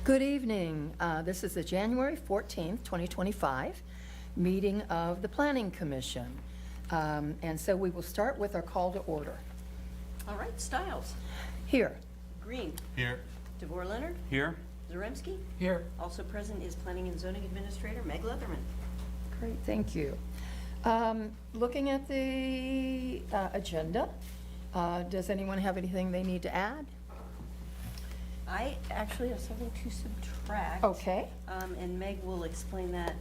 Good evening. This is the January 14th, 2025 meeting of the Planning Commission. And so we will start with our call to order. All right, Stiles. Here. Greene. Here. DeVore Leonard. Here. Zaremski. Here. Also present is Planning and Zoning Administrator Meg Leatherman. Great, thank you. Looking at the agenda, does anyone have anything they need to add? I actually have something to subtract. Okay. And Meg will explain that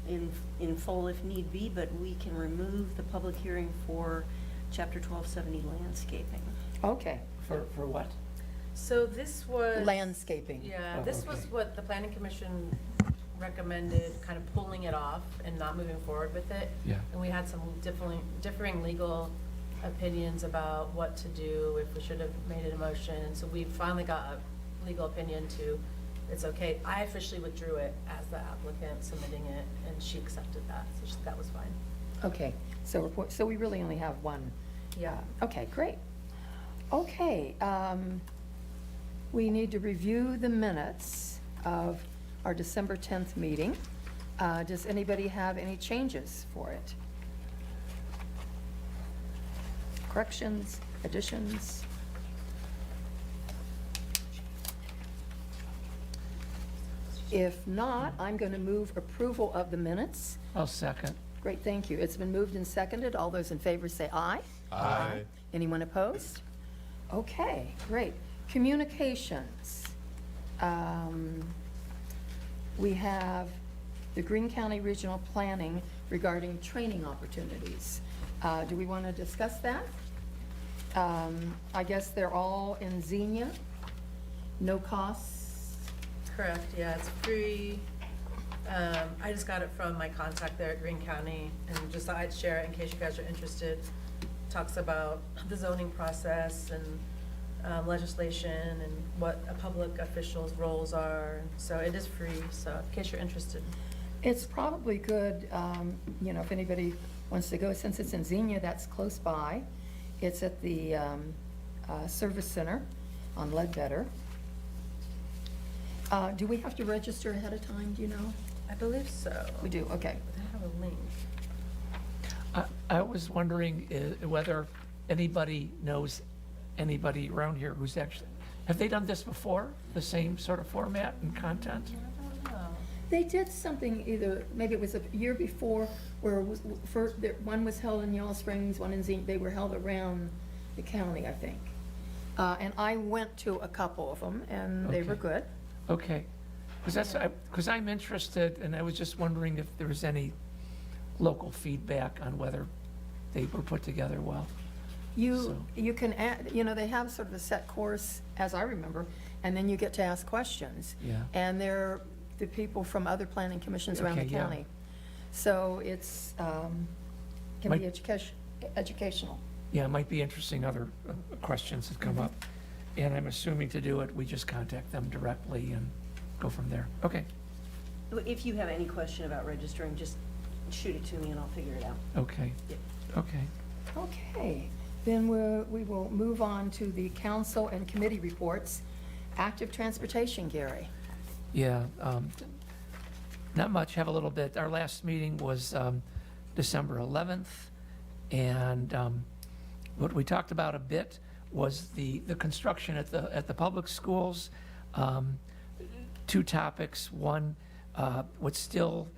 in full if need be, but we can remove the public hearing for Chapter 1270 landscaping. Okay. For what? So this was. Landscaping. Yeah, Oh, this okay. was what the planning commission recommended, kind of pulling it off and not moving forward with it. Yeah. And we had some differing legal opinions about what to do, if we should have made it a motion. And so we finally got a legal opinion to, it's okay. I officially withdrew it as the applicant submitting it, and she accepted that, so that was fine. Okay, so we really only have one. Yeah. Okay, great. Okay, we need to review the minutes of our December 10th meeting. Does anybody have any changes for it? Corrections, additions? If not, I'm going to move approval of the minutes. I'll second. Great, thank you. It's been moved and seconded. All those in favor say aye. Aye. Anyone opposed? Okay, great. Communications. We have the Greene County Regional Planning regarding training opportunities. Do we want to discuss that? I guess they're all in Xenia, no costs. Correct, yeah, it's free. I just got it from my contact there at Greene County, and just thought I'd share it in case you guys are interested. Talks about the zoning process and legislation and what a public official's roles are. So it is free, so in case you're interested. It's probably good, if anybody wants to go, since it's in Xenia, that's close by. It's at the Service Center on Ledbetter. Do we have to register ahead of time, do you know? I believe so. We do, okay. I have a link. I was wondering whether anybody knows anybody around here who's actually, have they done this before? The same sort of format and content? I don't know. They did something either, maybe it was a year before, where it was, one was held in Yellow Springs, one in Xenia, they were held around the county, I think. And I went to a couple of them, and they were Okay. good. Okay. Because I'm interested, and I was just wondering if there was any local feedback on whether they were put together well. You can add, they have sort of a set course, as I remember, and then you get to ask questions. Yeah. And they're the people from other planning commissions around the Okay, yeah. county. So it's, can be educational. Yeah, it might be interesting, other questions that come up. And I'm assuming to do it, we just contact them directly and go from there. Okay, If you have any question about registering, just shoot it to me and I'll figure it out. okay, Yep. okay. Okay, then we will move on to the council and committee reports. Active transportation, Gary. Yeah, not much, have a little bit. Our last meeting was December 11th, and what we talked about a bit was the construction at the public schools. Two topics. One, what's still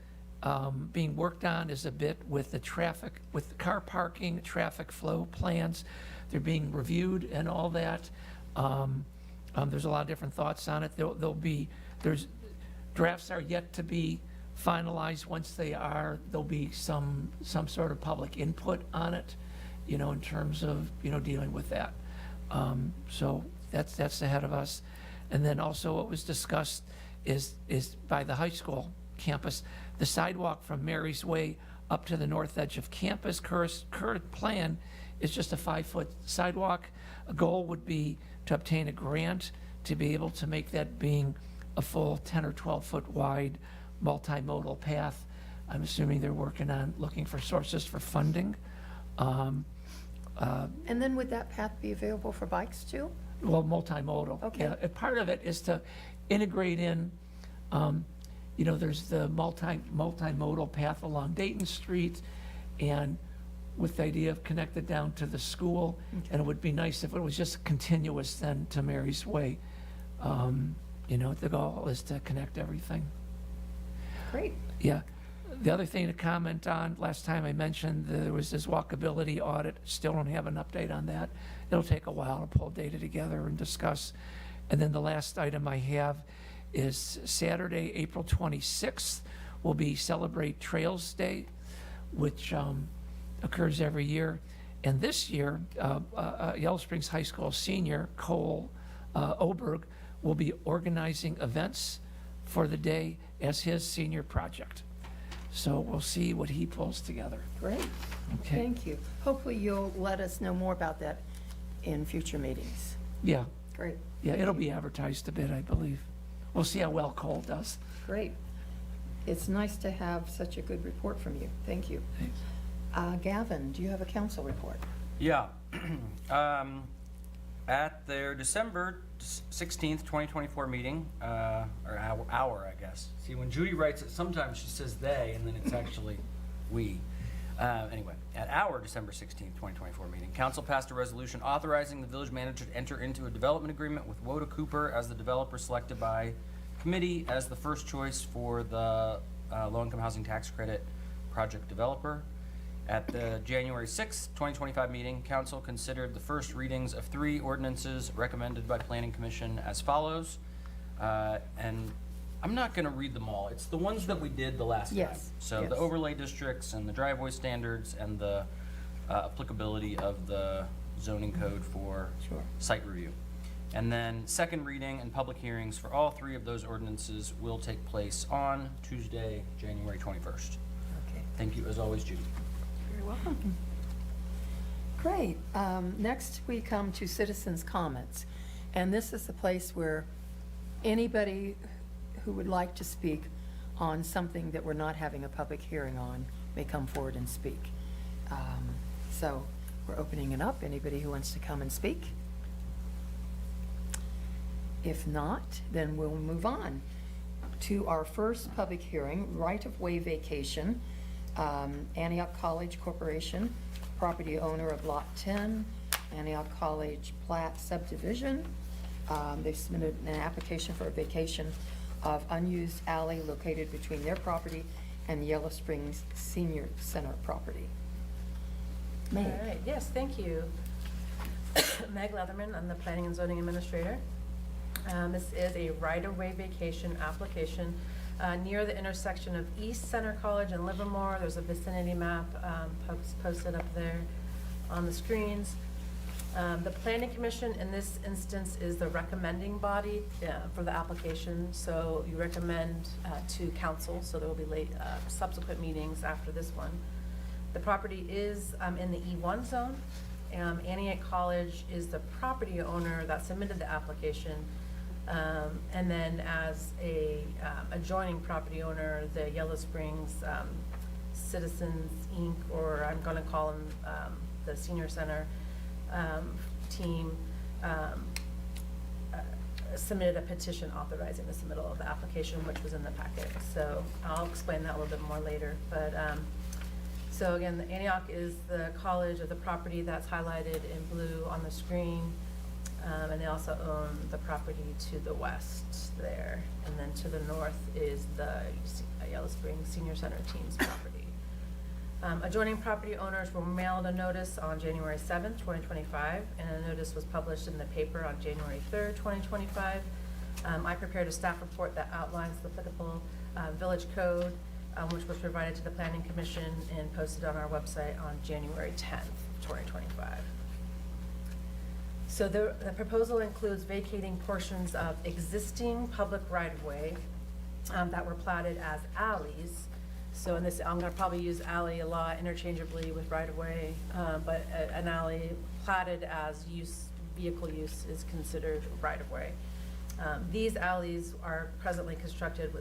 being worked on is a bit with the traffic, with the car parking, traffic flow plans. They're being reviewed and all that. There's a lot of different thoughts on it. There's drafts are yet to be finalized. Once they are, there'll be some sort of public input on it, in terms of, dealing with that. So that's ahead of us. And then also what was discussed is by the high school campus, the sidewalk from Mary's Way up to the north edge of campus. Current plan is just a 5-foot sidewalk. A goal would be to obtain a grant to be able to make that being a full 10 or 12-foot wide multimodal path. I'm assuming they're working on looking for sources for funding. And then would that path be available for bikes too? Well, multimodal. Okay. Yeah, and part of it is to, integrate in, there's the multimodal path along Dayton Street, and with the idea of connected down to the school, and it would be nice if it was just continuous then to Mary's Way. The goal is to connect everything. Great. Yeah. The other thing to comment on, last time I mentioned there was this walkability audit. Still don't have an update on that. It'll take a while to pull data together and discuss. And then the last item I have is Saturday, April 26th, will be Celebrate Trails Day, which occurs every year. And this year, Yellow Springs High School senior Cole Oberg will be organizing events for the day as his senior project. So we'll see what he pulls together. Great. Okay. Thank you. Hopefully you'll let us know more about that in future meetings. Yeah, Great. yeah, it'll be advertised a bit, I believe. We'll see how well Cole does. Great. It's nice to have such a good report from you. Thank you. Thanks. Gavin, do you have a council report? Yeah. At their December 16th, 2024 meeting, or hour, I guess. See, when Judy writes it, sometimes she says they, and then it's actually we. Anyway, at our December 16th, 2024 meeting, council passed a resolution authorizing the village manager to enter into a development agreement with Woda Cooper as the developer selected by committee as the first choice for the low-income housing tax credit project developer. At the January 6th, 2025 meeting, council considered the first readings of 3 ordinances recommended by Planning Commission as follows. And I'm not going to read them all. It's the ones that we did the last time. Yes, So yes. the overlay districts and the driveway standards and the applicability of the zoning code for Sure. site review. And then second reading and public hearings for all 3 of those ordinances will take place on Tuesday, January 21st. Okay. Thank you as always, Judy. You're welcome. Great. Next, we come to citizens' comments. And this is the place where anybody who would like to speak on something that we're not having a public hearing on may come forward and speak. So we're opening it up. Anybody who wants to come and speak? If not, then we'll move on to our first public hearing, right-of-way vacation. Antioch College Corporation, property owner of Lot 10, Antioch College Plat subdivision. They've submitted an application for a vacation of unused alley located between their property and the Yellow Springs Senior Center property. All Meg. right, yes, thank you. Meg Leatherman, I'm the Planning and Zoning Administrator. This is a right-of-way vacation application near the intersection of East Center College and Livermore. There's a vicinity map posted up there on the screens. The Planning Commission in this instance is the recommending body for the application. So you recommend to council, so there will be subsequent meetings after this one. The property is in the E1 zone. Antioch College is the property owner that submitted the application. And then as a adjoining property owner, the Yellow Springs Citizens Inc., or I'm going to call them the Senior Center team, submitted a petition authorizing the submittal of the application, which was in the packet. So I'll explain that a little bit more later. But so again, the Antioch is the college of the property that's highlighted in blue on the screen. And they also own the property to the west there. And then to the north is the Yellow Springs Senior Center team's property. Adjoining property owners were mailed a notice on January 7th, 2025, and a notice was published in the paper on January 3rd, 2025. I prepared a staff report that outlines the applicable village code, which was provided to the Planning Commission and posted on our website on January 10th, 2025. So the proposal includes vacating portions of existing public right-of-way that were platted as alleys. So in this, I'm gonna probably use alley a lot interchangeably with right-of-way, but an alley platted as vehicle use is considered right-of-way. These alleys are presently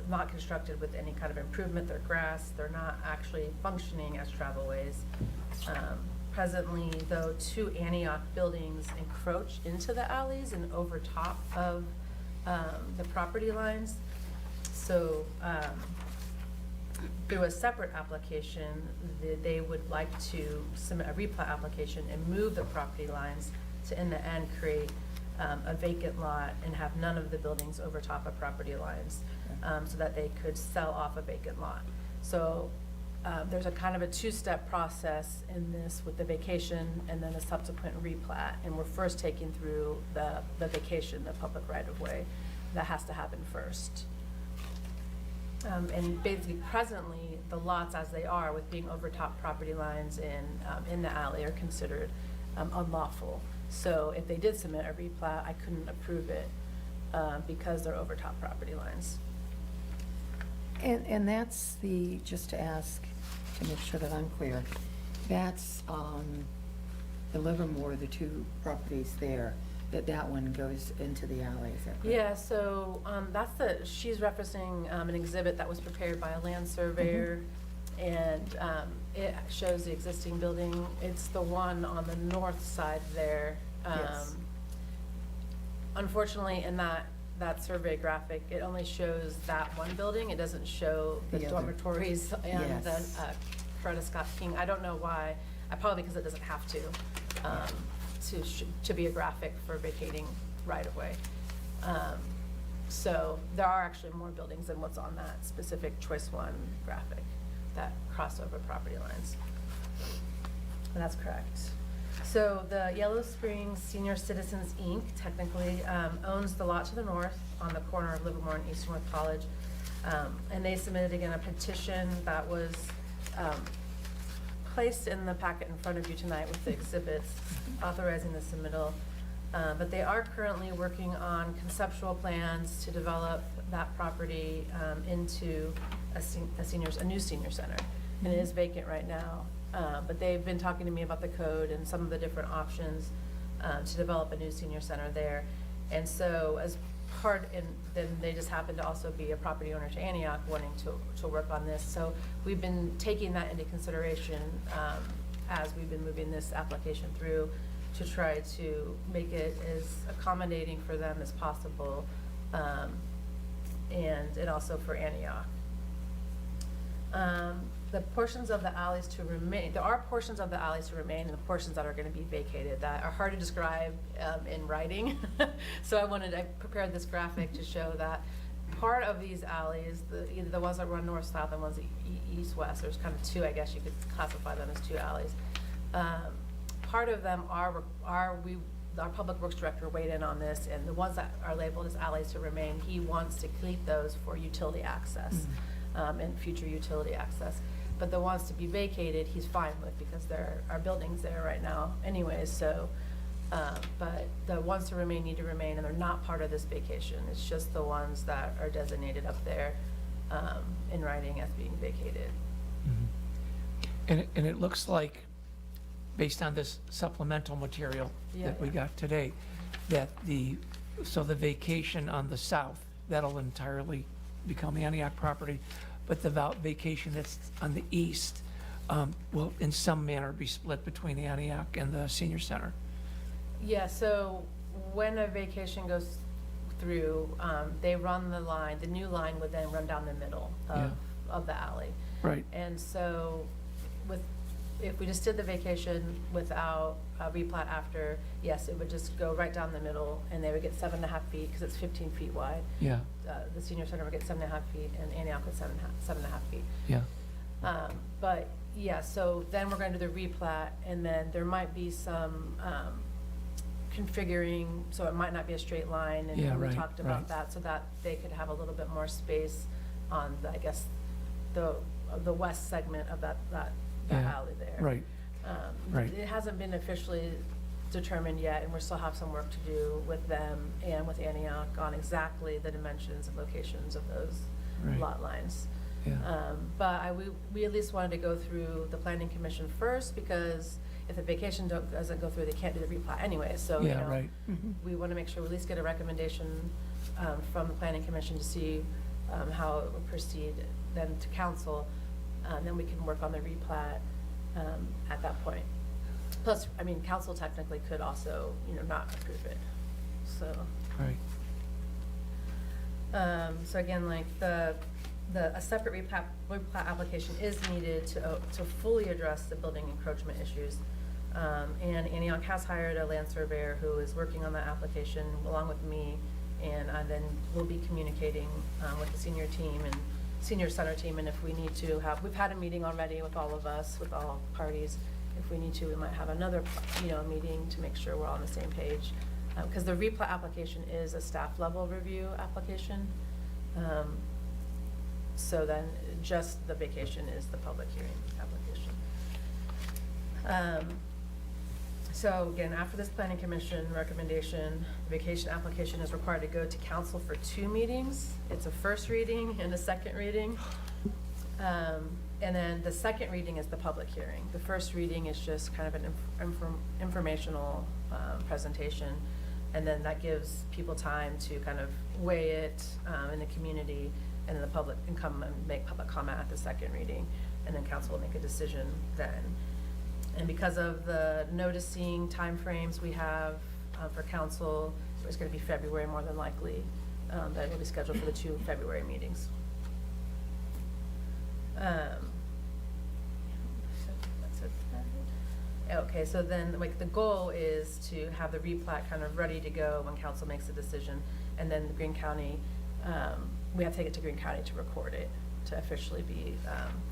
not constructed with any kind of improvement. They're grass. They're not actually functioning as travelways. Presently, though, 2 Antioch buildings encroach into the alleys and over top of the property lines. So, through a separate application, they would like to submit a replat application and move the property lines to, in the end, create a vacant lot and have none of the buildings over top of property lines, so that they could sell off a vacant lot. So there's a kind of a two-step process in this with the vacation and then a subsequent replat. And we're first taking through the vacation, the public right-of-way. That has to happen first. And basically, presently, the lots as they are, with being over top property lines in the alley, are considered unlawful. So if they did submit a replat, I couldn't approve it because they're over top property lines. And that's just to ask, to make sure that I'm clear, that's the Livermore, the two properties there, that one goes into the alley, is that correct? Yeah, so she's referencing an exhibit that was prepared by a land surveyor, and it shows the existing building. It's the one on the north side there. Yes. Unfortunately, in that survey graphic, it only shows that one building. It doesn't show the The other. dormitories and the Yes. Coretta Scott King. I don't know why. Probably because it doesn't have to be a graphic for vacating right-of-way. So there are actually more buildings than what's on that specific choice one graphic that cross over property lines. And that's correct. So the Yellow Springs Senior Citizens, Inc. technically owns the lot to the north on the corner of Livermore and East North College. And they submitted again a petition that was placed in the packet in front of you tonight with the exhibits authorizing the submittal. But they are currently working on conceptual plans to develop that property into a new senior center. And it is vacant right now. But they've been talking to me about the code and some of the different options to develop a new senior center there. And so then they just happen to also be a property owner to Antioch wanting to work on this. So we've been taking that into consideration as we've been moving this application through to try to make it as accommodating for them as possible, and also for Antioch. The portions of the alleys to remain, there are portions of the alleys to remain and the portions that are going to be vacated that are hard to describe in writing. So I prepared this graphic to show that part of these alleys, either the ones that run north-south and ones east-west, there's kind of two, I guess you could classify them as two alleys. Part of them our Public Works Director weighed in on this, and the ones that are labeled as alleys to remain, he wants to keep those for utility access. And future utility access. But the ones to be vacated, he's fine with, because there are buildings there right now anyways, so, but the ones to remain need to remain, and they're not part of this vacation. It's just the ones that are designated up there in writing as being vacated. And it looks like, based on this supplemental material that we got today, that the vacation on the south, that'll entirely become Antioch property, but the vacation that's on the east will in some manner be split between Antioch and the senior center. Yeah, so when a vacation goes through, they run the line, the new line would then run down the middle of the alley. Right. And so if we just did the vacation without a replat after, yes, it would just go right down the middle, and they would get 7.5 feet, because it's 15 feet wide. Yeah. The senior center would get 7.5 feet, and Antioch would 7.5 feet. Yeah. But, yeah, so then we're going to do the replat, and then there might be some configuring, so it might not be a straight line, and Yeah, we right, talked about right. that, so that they could have a little bit more space on, I guess, the west segment of that Yeah, alley there. Right. Right. It hasn't been officially determined yet, and we still have some work to do with them and with Antioch on exactly the dimensions and locations of those Right. lot lines. Yeah. But we at least wanted to go through the planning commission first, because if the vacation doesn't go through, they can't do the replat anyway, so, you Yeah, know, right. we want to make sure we at least get a recommendation from the planning commission to see how it would proceed then to council, and then we can work on the replat at that point. Plus, I mean, council technically could also, not approve it, so. Right. So again, like a separate replat application is needed to fully address the building encroachment issues. And Antioch has hired a land surveyor who is working on that application along with me, and then we'll be communicating with the senior team and senior center team, and if we need to have, we've had a meeting already with all of us, with all parties. If we need to, we might have another, meeting to make sure we're all on the same page. Because the replat application is a staff level review application. So then just the vacation is the public hearing application. So again, after this planning commission recommendation, the vacation application is required to go to council for 2 meetings. It's a first reading and a second reading. And then the second reading is the public hearing. The first reading is just kind of an informational presentation. And then that gives people time to kind of weigh it in the community, and then the public can come and make public comment at the second reading, and then council will make a decision then. And because of the noticing timeframes we have for council, it's going to be February more than likely, that will be scheduled for the 2 February meetings. Okay, so then like the goal is to have the replat kind of ready to go when council makes a decision, and then the Greene County, we have to take it to Greene County to record it, to officially be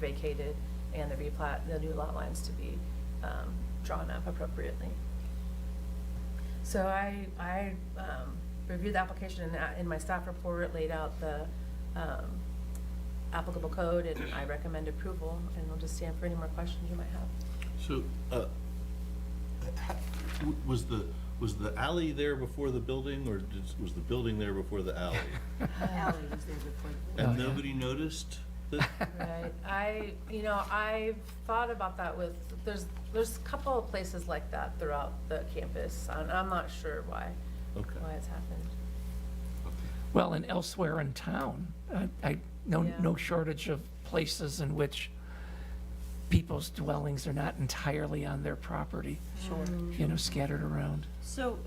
vacated, and the replat, the new lot lines to be drawn up appropriately. So I reviewed the application, and in my staff report laid out the applicable code, and I recommend approval, and we'll just stand for any more questions you might have. So, was the alley there before the building, or was the building there before the alley? Ally was there before. And yeah. nobody noticed that? Right, I've thought about that with, there's a couple of places like that throughout the campus, and I'm not sure why Okay. it's happened. Well, and elsewhere in town, Yeah. no shortage of places in which people's dwellings are not entirely on their property, Sure. scattered around. So,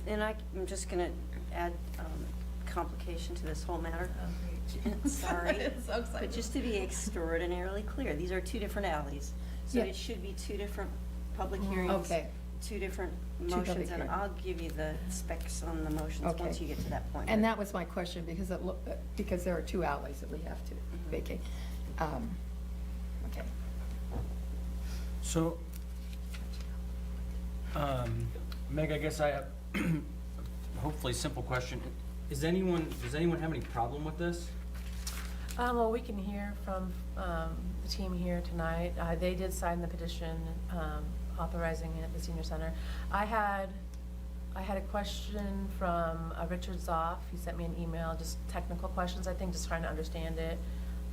I'm just gonna add complication to this whole matter. Sorry. So excited. But just to be extraordinarily clear, these are 2 different alleys. So Yeah. it should be 2 different public hearings. Okay. 2 different public motions, and hearings. I'll give you the specs on the motions Okay. once you get to that point. And that was my question, because because there are 2 alleys that we have to vacate. Okay. So, Meg, I guess I have hopefully simple question. Does anyone have any problem with this? Well, we can hear from the team here tonight. They did sign the petition authorizing it at the senior center. I had a question from Richard Zoff. He sent me an email, just technical questions, I think, just trying to understand it.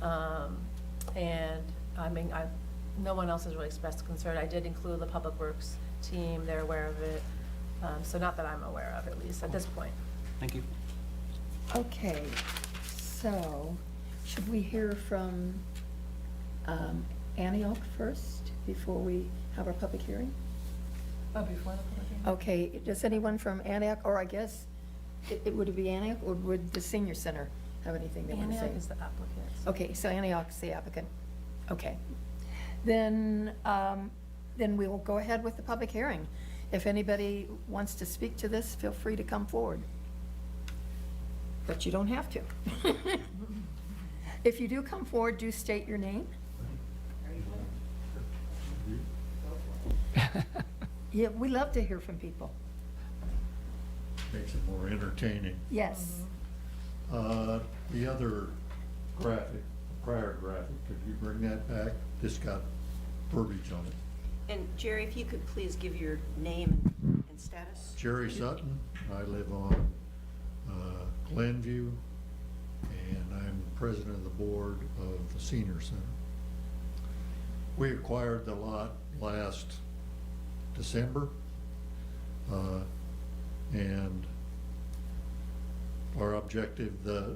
And I mean, no one else has really expressed concern. I did include the Public Works team, they're aware of it. So not that I'm aware of, at least at this point. Thank you. Okay, so should we hear from Antioch first before we have our public hearing? Oh, before the public hearing? Okay, does anyone from Antioch, or I guess, would it be Antioch, or would the senior center have anything they want to say? Antioch is the applicant. Okay, so Antioch's the applicant. Okay. Then we will go ahead with the public hearing. If anybody wants to speak to this, feel free to come forward. But you don't have to. If you do come forward, do state your name. Yeah, we love to hear from people. Makes it more entertaining. Yes. The other graphic, prior graphic, could you bring that back? This got verbiage on it. And Jerry, if you could please give your name and status. Jerry Sutton, I live on Glenview, and I'm president of the board of the senior center. We acquired the lot last December, and our objective,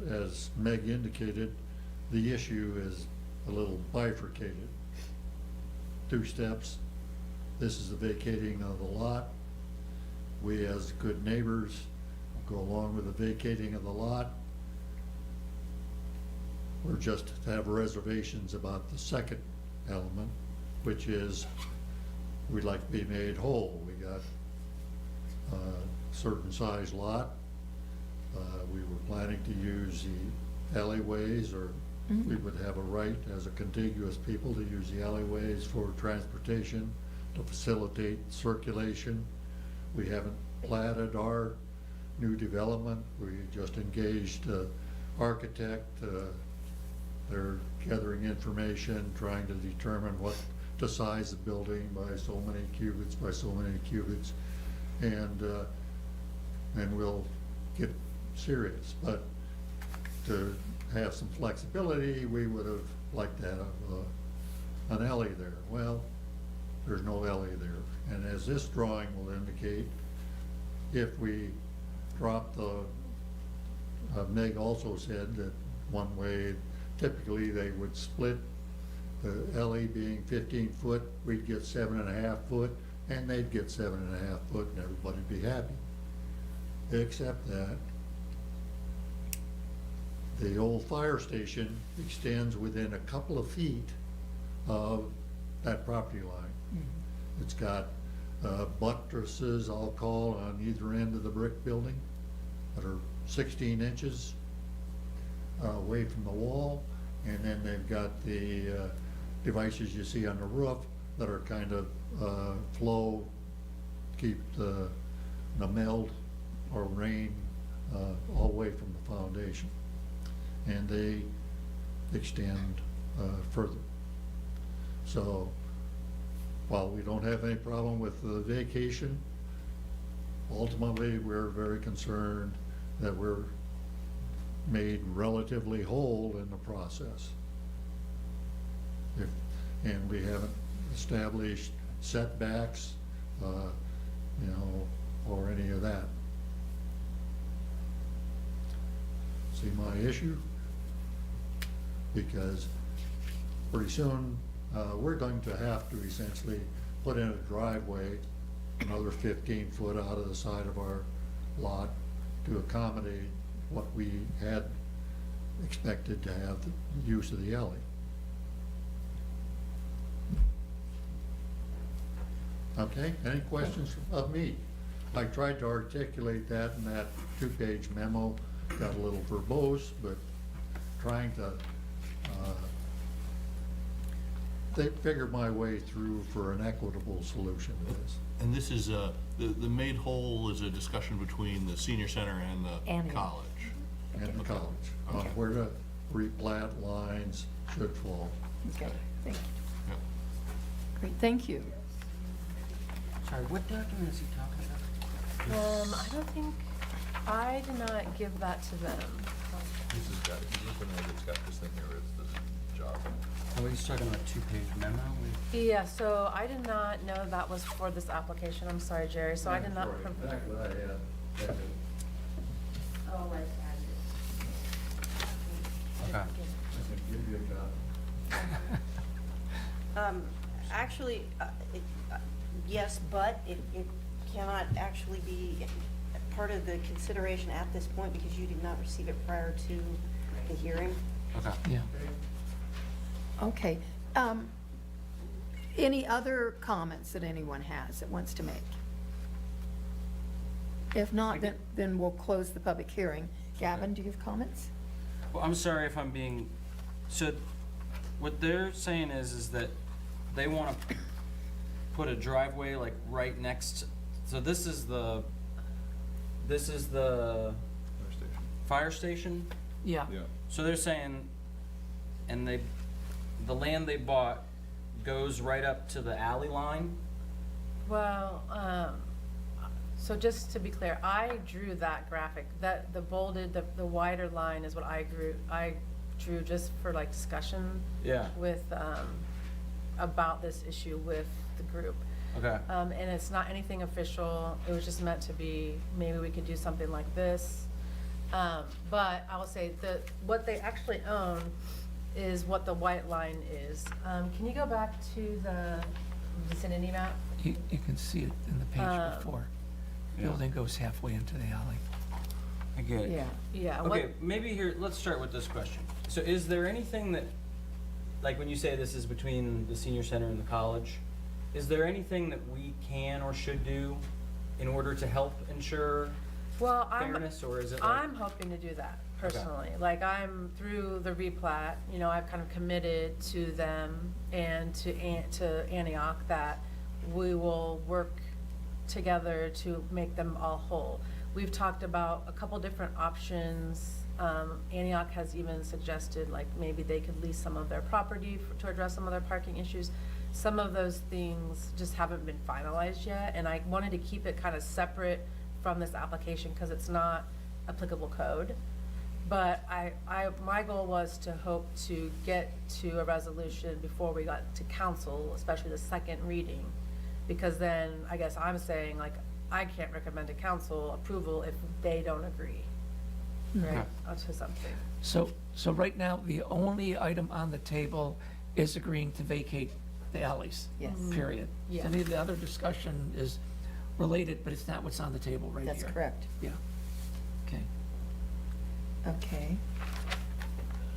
as Meg indicated, the issue is a little bifurcated. 2 steps. This is the vacating of the lot. We, as good neighbors, go along with the vacating of the lot. we're just to have reservations about the second element, which is we'd like to be made whole. We got a certain size lot. We were planning to use the alleyways, or we would have a right as a contiguous people to use the alleyways for transportation to facilitate circulation. We haven't platted our new development. We just engaged an architect. They're gathering information, trying to determine what to size the building by so many cubits, by so many cubits. And we'll get serious. But to have some flexibility, we would have liked to have an alley there. Well, there's no alley there. And as this drawing will indicate, if we drop the, Meg also said that one way, typically they would split the alley being 15 foot, we'd get 7.5 foot, and they'd get 7.5 foot, and everybody'd be happy. Except that the old fire station extends within a couple of feet of that property line. It's got buttresses, I'll call, on either end of the brick building that are 16 inches away from the wall. And then they've got the devices you see on the roof that are kind of flow, keep the melt or rain all away from the foundation. And they extend further. So while we don't have any problem with the vacation, ultimately we're very concerned that we're made relatively whole in the process. And we haven't established setbacks, or any of that. See my issue? Because pretty soon, we're going to have to essentially put in a driveway, another 15 foot out of the side of our lot to accommodate what we had expected to have the use of the alley. Okay, any questions of me? I tried to articulate that in that 2-page memo, got a little verbose, but trying to figure my way through for an equitable solution to this. And this is, the made whole is a discussion between the senior center and the Antioch. college. And the college, on Okay. where to replat lines should fall. Okay, thank you. Yeah. Great, thank you. Sorry, what document is he talking about? I don't think, I did not give that to them. This has got, if you look when it's got this thing here, it's this job. Oh, he's talking about 2-page memo? Yeah, so I did not know that was for this application. I'm sorry, Jerry, so I did not. Sorry, back what I had. Oh, I Okay. I can give you a copy. Actually, yes, but it cannot actually be part of the consideration at this point because you did not receive it prior to the hearing. Okay. Yeah. Okay. Any other comments that anyone has that wants to make? If not, then we'll close the public hearing. Gavin, do you have comments? Well, I'm sorry if I'm being, so what they're saying is that they want to put a driveway like right next, so this is the Fire station. fire station? Yeah. Yeah. So they're saying, and the land they bought goes right up to the alley line? Well, so just to be clear, I drew that graphic, that the bolded, the wider line is what I drew just for like discussion Yeah. with, about this issue with the group. Okay. And it's not anything official, it was just meant to be, maybe we could do something like this. But I will say that what they actually own is what the white line is. Can you go back to the vicinity map? You can see it in the page before. Yeah. Building goes halfway into the alley. I get it. Yeah. Yeah. Okay, maybe here, let's start with this question. So is there anything that, like when you say this is between the senior center and the college, is there anything that we can or should do in order to help ensure Well, fairness, or is it like? I'm hoping to do that personally. Like, I'm through the replat, I've kind of committed to them and to Antioch that we will work together to make them all whole. We've talked about a couple different options. Antioch has even suggested, like, maybe they could lease some of their property to address some of their parking issues. Some of those things just haven't been finalized yet, and I wanted to keep it kind of separate from this application because it's not applicable code. But my goal was to hope to get to a resolution before we got to council, especially the second reading. Because then, I guess I'm saying, like, I can't recommend to council approval if they don't agree, right, to something. So right now, the only item on the table is agreeing to vacate the alleys. Yes. Period. Yeah. Any of the other discussion is related, but it's not what's on the table right here. That's correct. Yeah. Okay. Okay.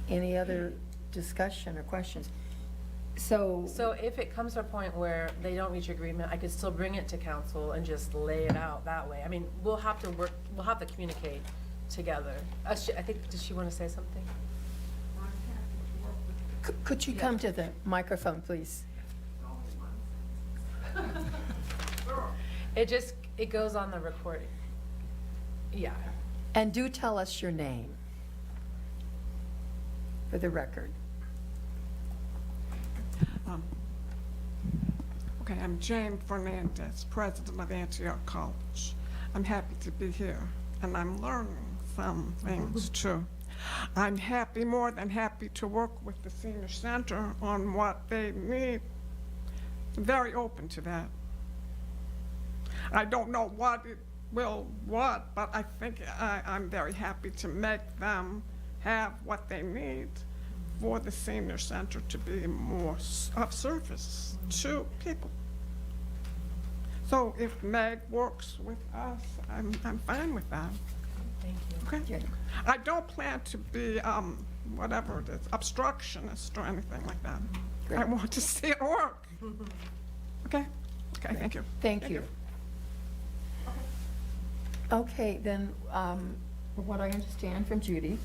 Any other discussion or questions? So, So if it comes to a point where they don't reach agreement, I could still bring it to council and just lay it out that way. I mean, we'll have to communicate together. I think, does she want to say something? could you come to the microphone, please? It goes on the recording. Yeah. And do tell us your name for the record. Okay, I'm Jane Fernandez, president of Antioch College. I'm happy to be here, and I'm learning some things too. I'm happy, more than happy, to work with the senior center on what they need. Very open to that. I don't know what it will what, but I think I'm very happy to make them have what they need for the senior center to be more of service to people. So if Meg works with us, I'm fine with that. Thank you. Okay? Jane. I don't plan to be, whatever it is, obstructionist or anything like that. I Great. want to see it work. Okay? Okay, thank you. Thank you. Okay, then, from what I understand from Judy,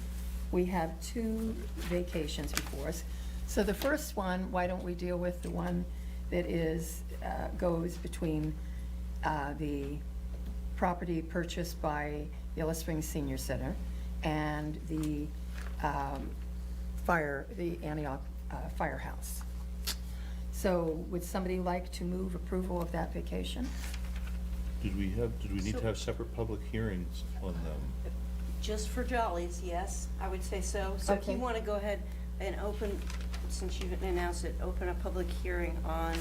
we have two vacations before us. So the first one, why don't we deal with the one that is, goes between the property purchased by Yellow Springs Senior Center and the Antioch Firehouse. So would somebody like to move approval of that vacation? Did we need to have separate public hearings on them? Just for jollies, yes, I would say so. So if you Okay. want to go ahead and open, since you've announced it, open a public hearing on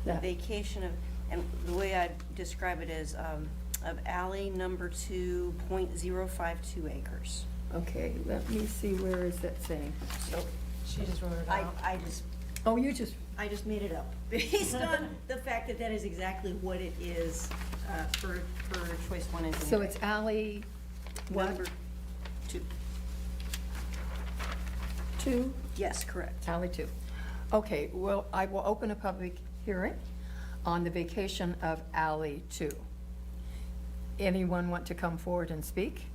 the Yeah. vacation of, and the way I describe it is, of alley number 2, .052 acres. Okay, let me see, where is that saying? So She just wrote it out. I just Oh, you just made it up, based on the fact that that is exactly what it is, for choice 1 engineering. so it's alley, what? Number 2. 2? Yes, correct. Alley 2. Okay, well, I will open a public hearing on the vacation of Alley 2. Anyone want to come forward and speak?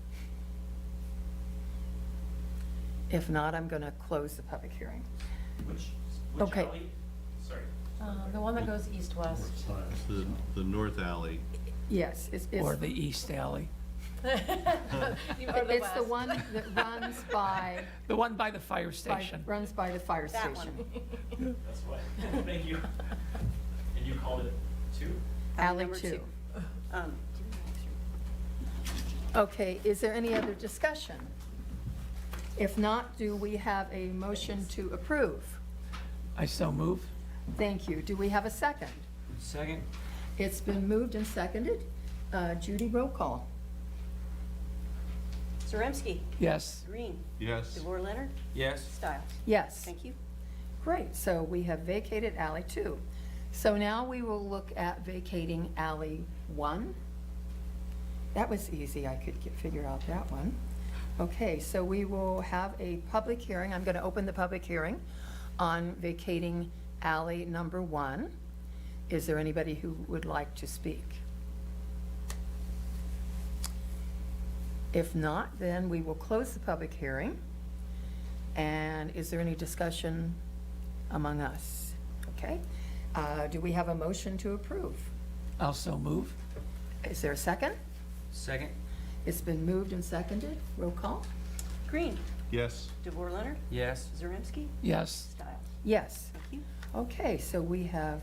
If not, I'm going to close the public hearing. Which Okay. alley? Sorry. The one that goes east-west. It's the north alley. Yes, it's Or the east alley. Or it's the west. one that runs by, The one by the fire station. runs by the fire That one. station. That's why. Thank you. And you called it 2? Alley number 2. 2. Okay, is there any other discussion? If not, do we have a motion to approve? I so move. Thank you. Do we have a second? Second? It's been moved and seconded. Judy, roll call. Zaremski, Yes. Greene, Yes. DeVore Leonard, Yes. Stiles. Yes. Thank you. Great, so we have vacated Alley 2. So now we will look at vacating Alley 1. That was easy, I could figure out that one. Okay, so we will have a public hearing. I'm going to open the public hearing on vacating alley number 1. Is there anybody who would like to speak? If not, then we will close the public hearing. And is there any discussion among us? Okay. Do we have a motion to approve? Also move. Is there a second? Second? It's been moved and seconded. Roll call? Green, Yes. DeVore Leonard, Yes. Zaremski, Yes. Stiles. Yes. Thank you. Okay, so we have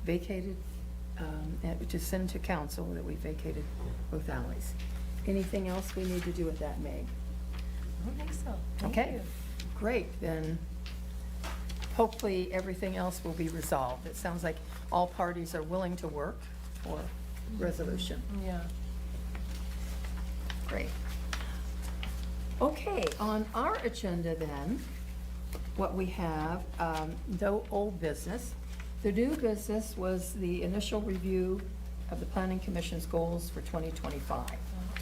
vacated, to send to council that we vacated both alleys. Anything else we need to do with that, Meg? I don't think so. Thank Okay, you. great, then hopefully everything else will be resolved. It sounds like all parties are willing to work for resolution. Yeah. Great. Okay, on our agenda then, what we have, no old business. The new business was the initial review of the Planning Commission's goals for 2025.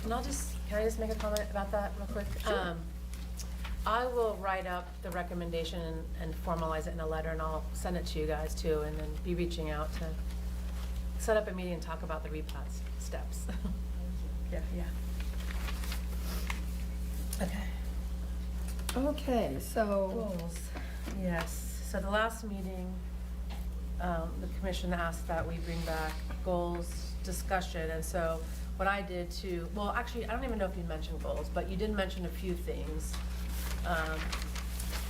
And can I just make a comment about that real quick? Sure. I will write up the recommendation and formalize it in a letter, and I'll send it to you guys too, and then be reaching out to set up a meeting and talk about the replat steps. Yeah. Okay. Okay, so, Goals, yes. So the last meeting, the commission asked that we bring back goals discussion, and so what I did too, well, actually, I don't even know if you mentioned goals, but you did mention a few things.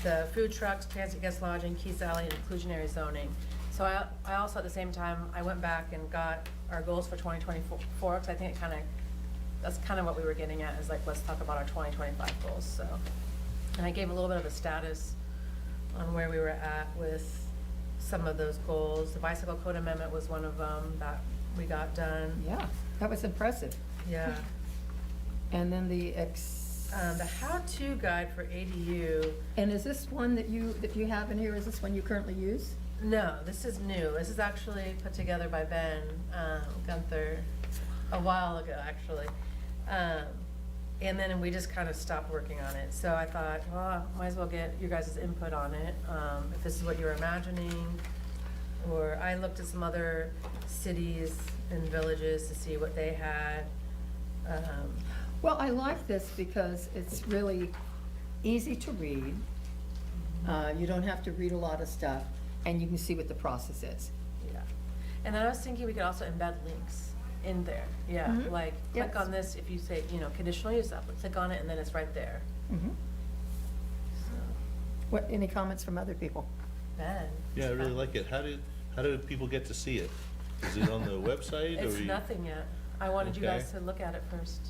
The food trucks, transit guest lodging, Keys Alley, and inclusionary zoning. So I also, at the same time, I went back and got our goals for 2024, because I think that's kind of what we were getting at, is like, let's talk about our 2025 goals, so. And I gave a little bit of a status on where we were at with some of those goals. The bicycle code amendment was one of them that we got done. yeah, that was impressive. Yeah. And then The how-to guide for ADU, and is this one that you have in here, is this one you currently use? no, this is new. This is actually put together by Ben Gunther a while ago, actually. And then we just kind of stopped working on it. So I thought, well, might as well get your guys' input on it, if this is what you're imagining. Or I looked at some other cities and villages to see what they had. Well, I like this because it's really easy to read. You don't have to read a lot of stuff, and you can see what the process is. Yeah. And then I was thinking we could also embed links in there. Yeah, Mhm. like click Yes. on this if you say, conditional use app, click on it and then it's right there. Mhm. So, What, any comments from other people? Ben. Yeah, I really like it. How did people get to see it? Is it on the website or? It's nothing yet. I wanted you guys Okay. to look at it first,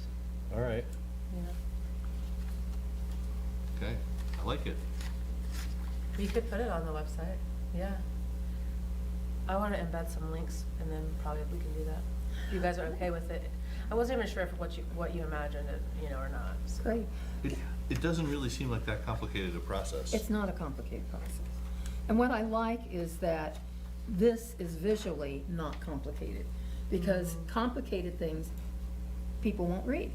All right, Yeah. okay, I like it. We could put it on the website, yeah. I want to embed some links and then probably we can do that. If you guys are okay with it. I wasn't even sure if what you imagined it, or not. So. Great. It doesn't really seem like that complicated a process. It's not a complicated process. And what I like is that this is visually not complicated, because complicated things, people won't read.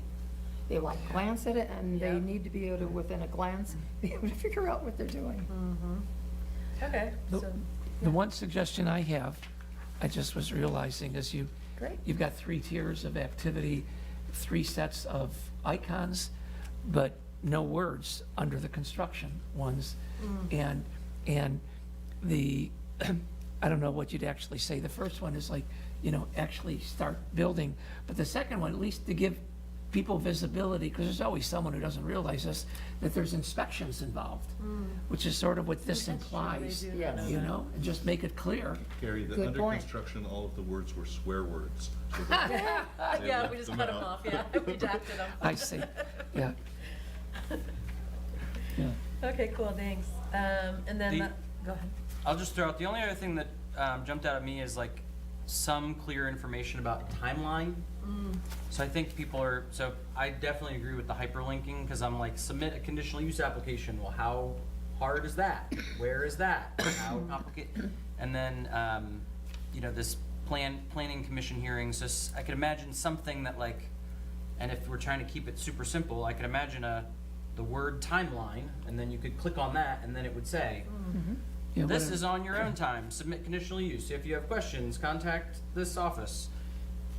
They like glance at it, and they Yeah. need to be able to, within a glance, be able to figure out what they're doing. Okay, The- so. The one suggestion I have, I just was realizing, is Great. you've got 3 tiers of activity, 3 sets of icons, but no words under the construction ones. And the, I don't know what you'd actually say. The first one is like, actually start building. But the second one, at least to give people visibility, because there's always someone who doesn't realize this, that there's inspections involved, which is sort of what this That's true, implies, they do Yes. and just make it clear. Gary, Good under point. construction, all of the words were swear words. So Yeah, we just them cut them out. off, yeah, redacted them. I see, yeah. Yeah. Okay, cool, thanks. And then, go ahead. I'll just throw out, the only other thing that jumped out at me is like some clear information about timeline. So I think so I definitely agree with the hyperlinking, because I'm like, submit a conditional use application. Well, how hard is that? Where is that? How complicated? And then, this planning commission hearing, so I could imagine something that like, and if we're trying to keep it super simple, I could imagine a the word timeline, and then you could click on that, and then it would say, Yeah, this whatever. is on your own time, submit conditional use. If you have questions, contact this office.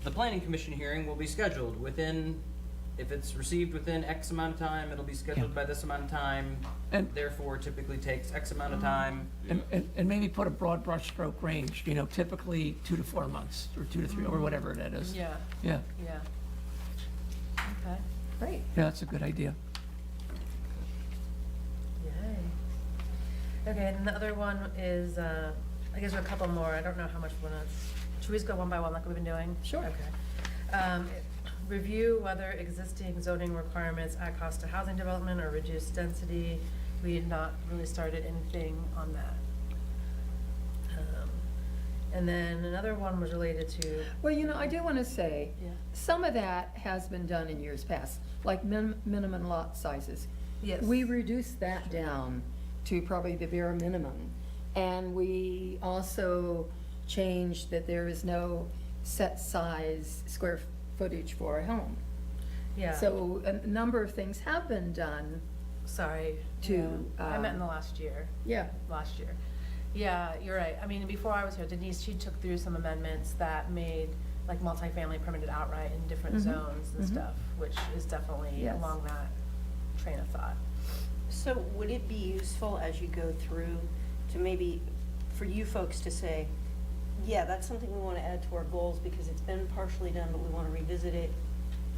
The planning commission hearing will be scheduled within, if it's received within X amount of time, it'll be scheduled Yeah. by this amount of time, And- therefore typically takes X amount of time. And maybe put a broad brush stroke range, you know, typically 2 to 4 months, or 2 to 3, or whatever that is. Yeah, Yeah, yeah. Okay, Great. yeah, that's a good idea. yay. Okay, and the other one is, I guess there are a couple more, I don't know how much we wanna, should we just go one by one like we've been doing? Sure. Okay. Review whether existing zoning requirements add cost to housing development or reduce density. We had not really started anything on that. And then another one was related to, Well, you know, I do want to say, Yeah. some of that has been done in years past, like minimum lot sizes. yes. We reduced that down to probably the bare minimum. And we also changed that there is no set size square footage for a home. Yeah, So a number of things have been done. sorry. to, Yeah. I meant in the last year. Yeah. Last year. Yeah, you're right. I mean, before I was here, Denise, she took through some amendments that made like multifamily permitted outright in different Mhm. zones and Mhm. stuff, which is definitely Yes. along that train of thought. So would it be useful as you go through to maybe, for you folks to say, yeah, that's something we want to add to our goals because it's been partially done, but we want to revisit it,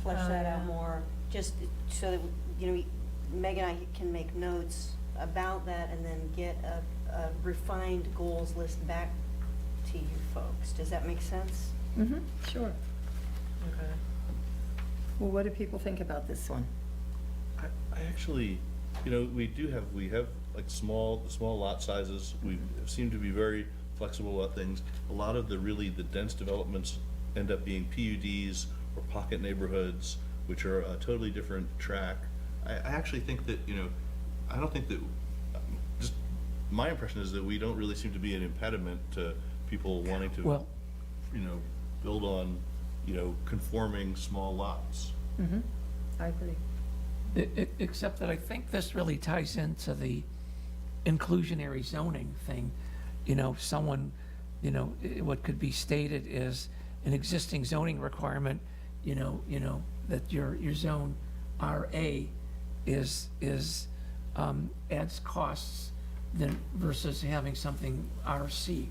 flesh Oh, that out yeah. more, just so that, you know, Meg and I can make notes about that and then get a refined goals list back to you folks. Does that make sense? Mm-hmm, sure. Okay. Well, what do people think about this one? I actually, you know, we have like small lot sizes. We seem to be very flexible about things. A lot of the dense developments end up being PUDs or pocket neighborhoods, which are a totally different track. I actually think that, you know, I don't think that, just, my impression is that we don't really seem to be an impediment to people wanting to, Well- you know, build on, you know, conforming small lots. Mm-hmm, I agree. Except that I think this really ties into the inclusionary zoning thing. You know, someone, you know, what could be stated is an existing zoning requirement, you know, that your zone RA is, adds costs than versus having something RC.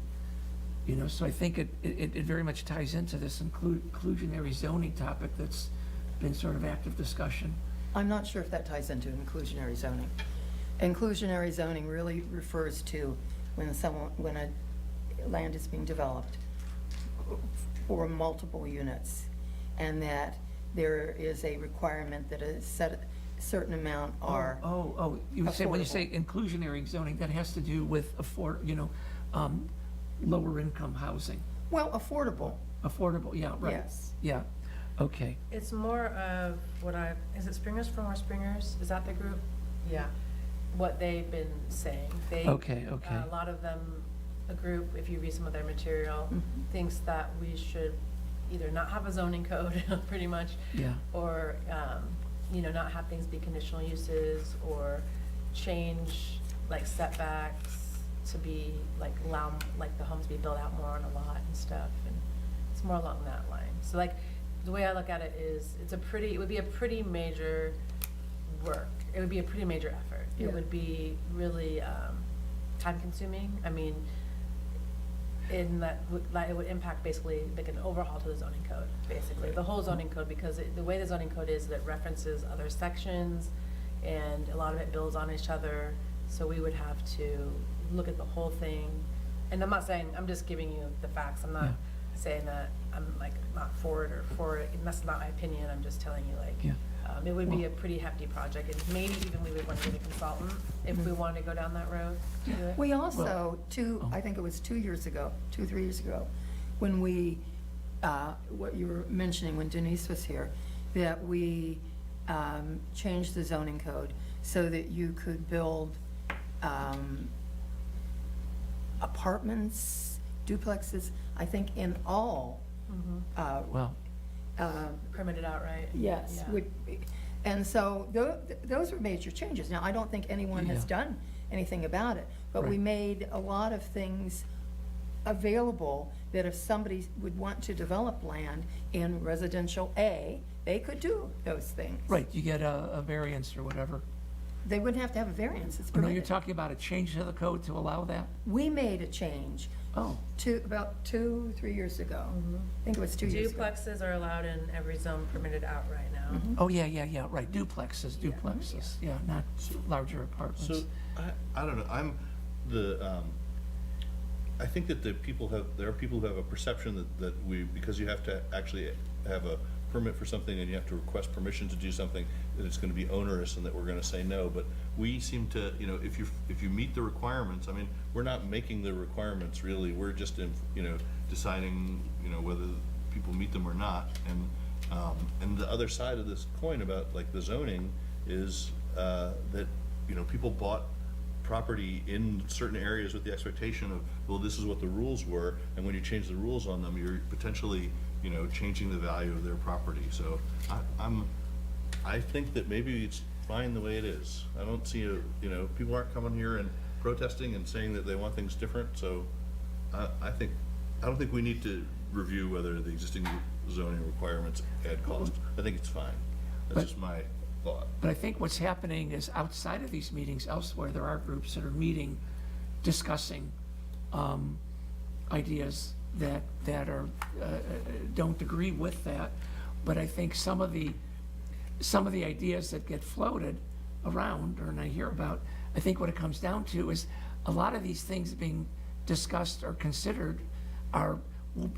You know, so I think it very much ties into this inclusionary zoning topic that's been sort of active discussion. I'm not sure if that ties into inclusionary zoning. Inclusionary zoning really refers to when a land is being developed for multiple units, and that there is a requirement that a certain amount are. Oh, you would say, when you say inclusionary zoning, that has to do with lower income housing. Well, affordable, Affordable, yeah, right. yes. Yeah, okay. It's more of is it Springers for More Springers? Is that the group? Yeah. What they've been saying. Okay. A lot of them, a group, if you read some of their material, Mhm. thinks that we should either not have a zoning code, pretty much, Yeah. or, not have things be conditional uses, or change, like, setbacks to be, like, allow, like, the homes be built out more on a lot and stuff, and it's more along that line. So, like, the way I look at it is, it would be a pretty major work. It would be a pretty major effort. It Yeah. would be really, time-consuming. I mean, in that, it would impact basically like an overhaul to the zoning code, basically, the whole zoning code, because the way the zoning code is, it references other sections, and a lot of it builds on each other, so we would have to look at the whole thing. And I'm not saying, I'm just giving you the facts, I'm Yeah. not saying that I'm like not for it or for it, and that's not my opinion, I'm just telling you, like, Yeah. it would be a pretty hefty project, and maybe even we would want to get a consultant if we wanted to go down that road to do it. We also, oh. I think it was 3 years ago, when we, what you were mentioning when Denise was here, that we changed the zoning code so that you could build apartments, duplexes, I think in all. Mhm. Well, uh, Permitted outright. Yes, Yeah. And so those were major changes. Now, I don't think anyone has Yeah. done anything about it, but we Right. made a lot of things available that if somebody would want to develop land in residential A, they could do those things. Right, you get a variance or whatever. They wouldn't have to have a variance, it's Oh, no, you're permitted. talking about a change to the code to allow that? We made a change Oh, about 2-3 years ago. I think it was 2 years ago. Duplexes are allowed in every zone permitted out right now. oh, yeah, right, duplexes, yeah, not larger apartments. So, I don't know, I think that there are people who have a perception that because you have to actually have a permit for something and you have to request permission to do something, that it's gonna be onerous and that we're gonna say no, but we seem to, if you meet the requirements, I mean, we're not making the requirements really, we're just deciding, whether people meet them or not, and the other side of this coin about like the zoning is, that, people bought property in certain areas with the expectation of, well, this is what the rules were, and when you change the rules on them, you're potentially, changing the value of their property. So I think that maybe it's fine the way it is. I don't see people aren't coming here and protesting and saying that they want things different, so I don't think we need to review whether the existing zoning requirements add cost. I think it's fine. That's But- just my thought. But I think what's happening is outside of these meetings elsewhere, there are groups that are meeting, discussing ideas that are, don't agree with that. But I think some of the ideas that get floated around, or I hear about, I think what it comes down to is a lot of these things being discussed or considered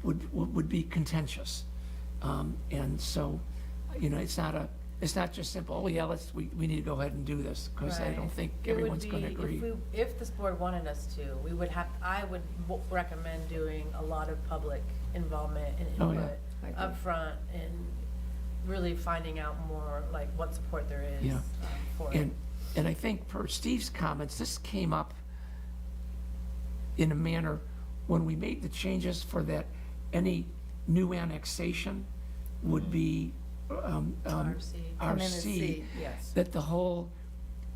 would be contentious. And so, it's not just simple, oh yeah, we need to go ahead and do this, because I don't Right. think It would everyone's gonna be- agree. If this board wanted us to, I would recommend doing a lot of public involvement and Oh, yeah. input I agree. upfront and really finding out more like what support there is Yeah. for it. And I think per Steve's comments, this came up in a manner when we made the changes for that any new annexation would be RC. Come in and RC, see, yes. that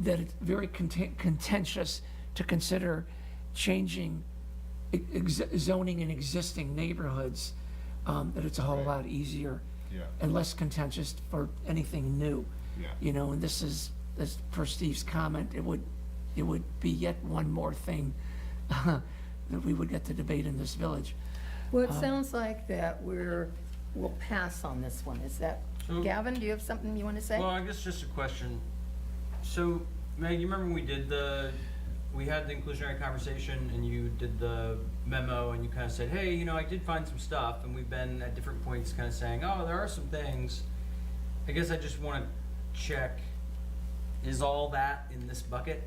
that it's very contentious to consider changing zoning in existing neighborhoods, that it's a whole lot easier Yeah. and less contentious for anything new. Yeah. And this is, as per Steve's comment, it would be yet one more thing that we would get to debate in this village. Well, it sounds like that we'll pass on this one. Is that, So- Gavin, do you have something you want to say? Well, I guess just a question. So, Meg, you remember when we had the inclusionary conversation and you did the memo and you kind of said, hey, I did find some stuff, and we've been at different points kind of saying, oh, there are some things. I guess I just want to check, is all that in this bucket?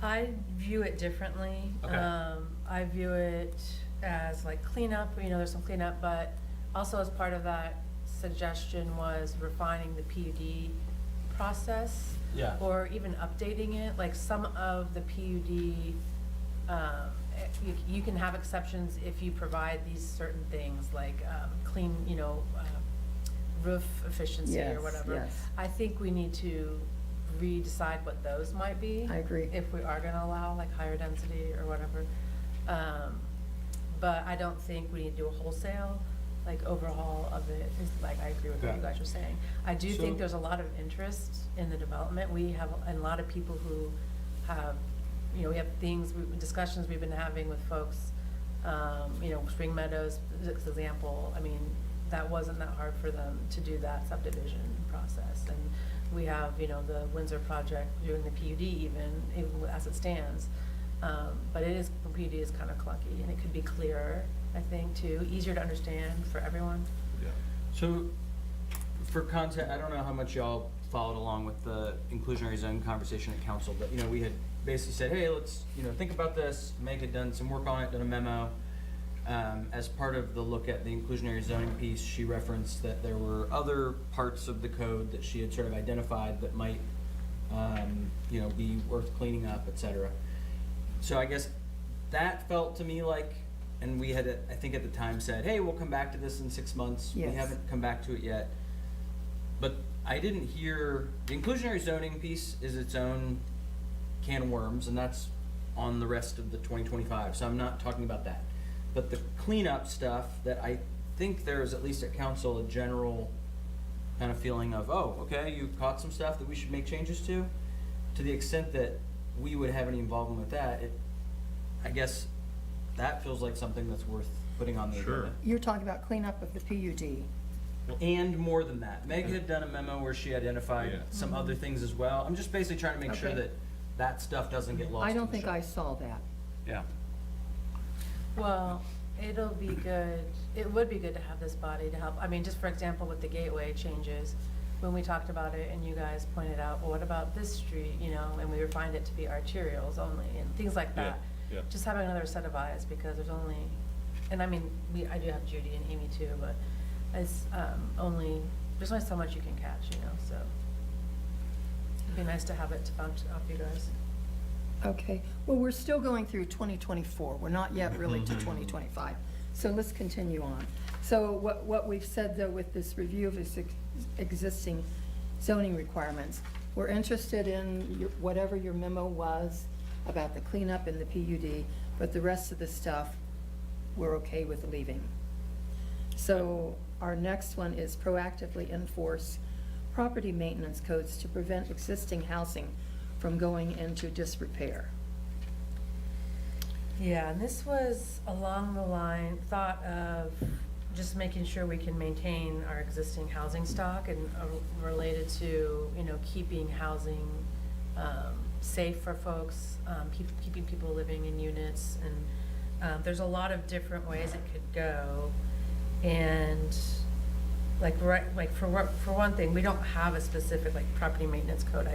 I view it differently. Okay. I view it as like cleanup, there's some cleanup, but also as part of that suggestion was refining the PUD process. Yeah. Or even updating it, like some of the PUD, you can have exceptions if you provide these certain things, like clean, roof efficiency or Yes, whatever. yes. I think we need to re-decide what those might be. I agree. If we are gonna allow like higher density or whatever. But I don't think we need to do a wholesale, like overhaul of it, is like, I agree with what you Okay. guys are saying. I do So- think there's a lot of interest in the development. We have a lot of people who have, we have discussions we've been having with folks, Spring Meadows, as an example, I mean, that wasn't that hard for them to do that subdivision process. And we have, the Windsor project doing the PUD even as it stands. But the PUD is kind of clunky, and it could be clearer, I think, too, easier to understand for everyone. Yeah. So, for context, I don't know how much y'all followed along with the inclusionary zone conversation at council, but, we had basically said, hey, let's, think about this, make it, done some work on it, done a memo. As part of the look at the inclusionary zoning piece, she referenced that there were other parts of the code that she had sort of identified that might, be worth cleaning up, et cetera. So I guess that felt to me like, and we had, I think at the time said, hey, we'll come back to this in 6 months. We Yes. haven't come back to it yet. But I didn't hear, the inclusionary zoning piece is its own can of worms, and that's on the rest of the 2025, so I'm not talking about that. But the cleanup stuff that I think there is, at least at council, a general kind of feeling of, oh, okay, you caught some stuff that we should make changes to the extent that we would have any involvement with that, I guess that feels like something that's worth putting on the Sure. agenda. You're talking about cleanup of the PUD. And more than that, Meg had done a memo where she identified Yeah. some other things as well. I'm just basically trying to make sure Okay. that that stuff doesn't get lost. I in don't the think I shuffle. saw that. Yeah. Well, it'll be good, it would be good to have this body to help. I mean, just for example, with the gateway changes, when we talked about it and you guys pointed out, well, what about this street, you know, and we refined it to be arterials only and things like Yeah, that. yeah. Just having another set of eyes, because there's only, and I mean, I do have Judy and Amy too, but it's, there's only so much you can catch, you know, so. It'd be nice to have it to bounce off you guys. Okay, well, we're still going through 2024. We're not yet really to 2025. So let's continue on. So what we've said, though, with this review of existing zoning requirements, we're interested in whatever your memo was about the cleanup in the PUD, but the rest of the stuff, we're okay with leaving. So our next one is proactively enforce property maintenance codes to prevent existing housing from going into disrepair. Yeah, and this was along the thought of just making sure we can maintain our existing housing stock and related to, you know, keeping housing safe for folks, keeping people living in units, and there's a lot of different ways it could go. And for one thing, we don't have a specific property maintenance code,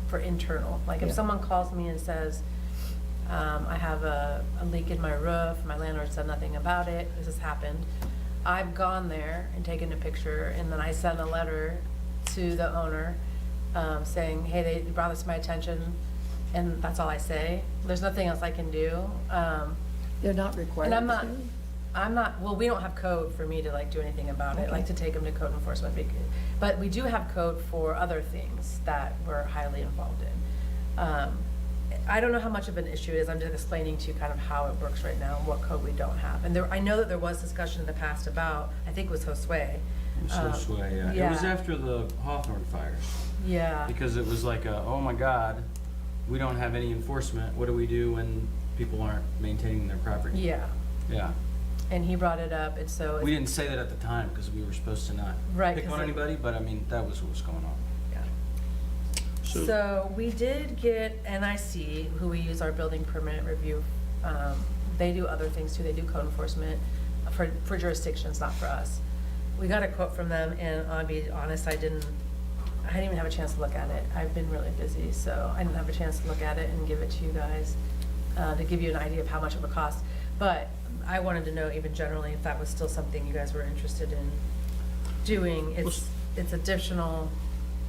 for internal. If Yeah. someone calls me and says, I have a leak in my roof, my landlord said nothing about it, this has happened, I've gone there and taken a picture, and then I send a letter to the owner saying, hey, they brought this to my attention, and that's all I say. There's nothing else I can do. They're not required And to? I'm not, well, we don't have code for me to do anything about it, Okay. to take them to code enforcement. But we do have code for other things that we're highly involved in. I don't know how much of an issue it is. I'm just explaining to you kind of how it works right now and what code we don't have. And I know that there was discussion in the past about, I think it was Josue. Yeah. It was after the Hawthorne fires. Yeah. Because it was like, oh my God, we don't have any enforcement. What do we do when people aren't maintaining their property? Yeah. Yeah. And he brought it up, and so. We didn't say that at the time because we were supposed to not Right, pick 'cause on it- anybody, but I mean, that was what was going on. Yeah. So- So we did get NIC, who we use our building permit review. They do other things too. They do code enforcement for jurisdictions, not for us. We got a quote from them, and I'll be honest, I didn't even have a chance to look at it. I've been really busy, so I didn't have a chance to look at it and give it to you guys, to give you an idea of how much it would cost. But I wanted to know even generally if that was still something you guys were interested in doing. It's additional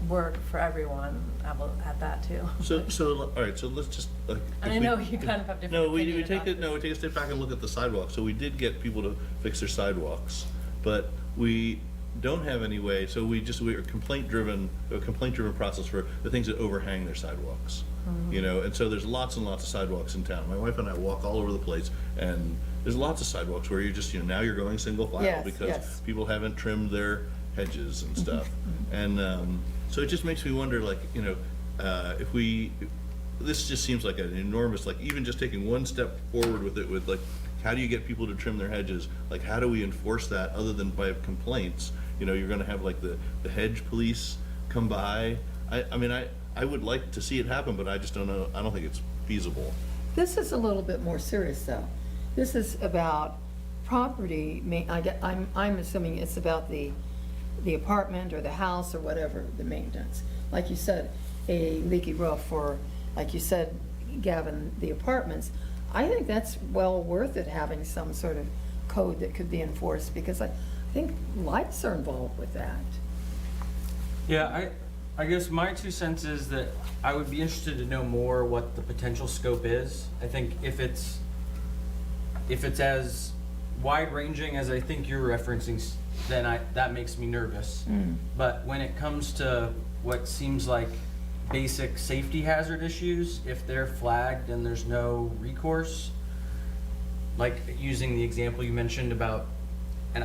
work for everyone. I will add that too. So, all right, so let's just. And I know you kind of have different No, we opinion take about it, no, we this. take a step back and look at the sidewalks. So we did get people to fix their sidewalks, but we don't have any way, so we are complaint-driven, a complaint-driven process for the things that overhang their sidewalks. You know, and so there's lots and lots of sidewalks in town. My wife and I walk all over the place, and there's lots of sidewalks where you're just, now you're going single file Yes, because yes. people haven't trimmed their hedges and stuff. And so it just makes me wonder, if this just seems like an enormous, even just taking one step forward with it, with how do you get people to trim their hedges? How do we enforce that other than by complaints? You're gonna have the hedge police come by. I would like to see it happen, but I just don't know, I don't think it's feasible. This is a little bit more serious, though. This is about property, I'm assuming it's about the apartment or the house or whatever, the maintenance. Like you said, a leaky roof, or like you said, Gavin, the apartments. I think that's well worth it, having some sort of code that could be enforced, because I think lights are involved with that. Yeah, I guess my 2 cents is that I would be interested to know more what the potential scope is. I think if it's as wide-ranging as I think you're referencing, then that makes me nervous. But when it comes to what seems like basic safety hazard issues, if they're flagged and there's no recourse, like using the example you mentioned about, and,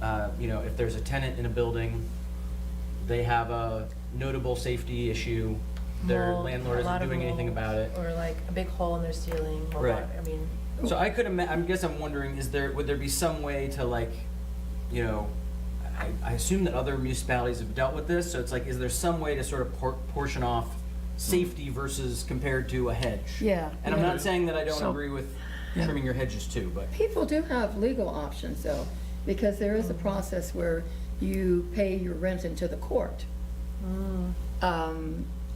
if there's a tenant in a building, they have a notable safety issue, their Mold, landlord a isn't lot of doing anything mold, about it. Or like a big hole in their ceiling, or Right. what, I mean, So I could I'm wondering, would there be some way to like, I assume that other municipalities have dealt with this, so it's like, is there some way to sort of portion off safety versus compared to a hedge? Yeah, And I'm yeah. not saying that I don't So- agree with Yeah. trimming your hedges too, but. People do have legal options though, because there is a process where you pay your rent into the court.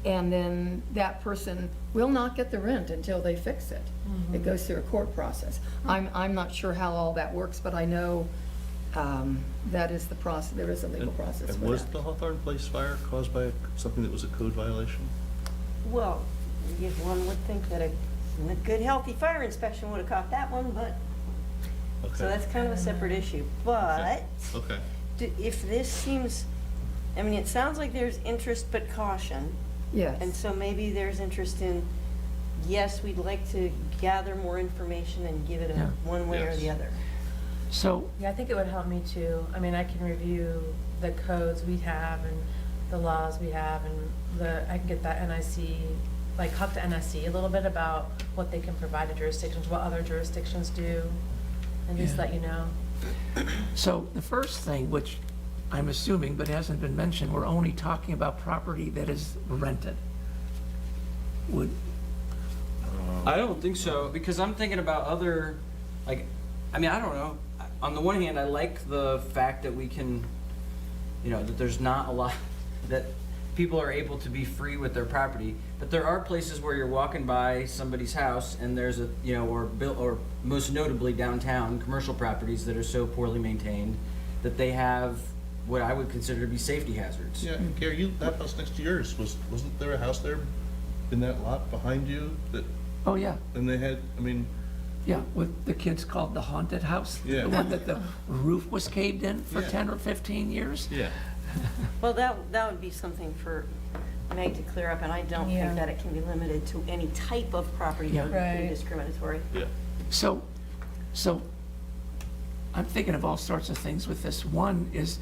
And then that person will not get the rent until they fix it. It goes through a court process. I'm not sure how all that works, but I know that is the process, there is a legal process And for was that. the Hawthorne Place fire caused by something that was a code violation? Well, yes, one would think that a good, healthy fire inspection would have caught that one, but, Okay. so that's kind of a separate issue. But Okay. if this seems, I mean, it sounds like there's interest but caution. Yes. And so maybe there's interest in, yes, we'd like to gather more information and give it Yeah. a one way or the Yes. other. So, yeah, I think it would help me too. I mean, I can review the codes we have and the laws we have, and I can get that NIC, like talk to NIC a little bit about what they can provide to jurisdictions, what other jurisdictions do, and just Yeah. let you know. so the first thing, which I'm assuming but hasn't been mentioned, we're only talking about property that is rented. Would, I don't think so, because I'm thinking about other, like, I mean, I don't know. On the one hand, I like the fact that we can, that there's not a lot, that people are able to be free with their property. But there are places where you're walking by somebody's house and there's or most notably downtown, commercial properties that are so poorly maintained that they have what I would consider to be safety hazards. Yeah, Gary, that house next to yours, wasn't there a house there in that lot behind you that, oh, yeah, and they had, I mean, yeah, what the kids called the haunted house. Yeah. The one that the roof was caved in for Yeah. 10 or 15 years. yeah. Well, that would be something for Meg to clear up, and I don't Yeah. think that it can be limited to any type of property Yeah. that would be Right. discriminatory. Yeah. So I'm thinking of all sorts of things with this. One is,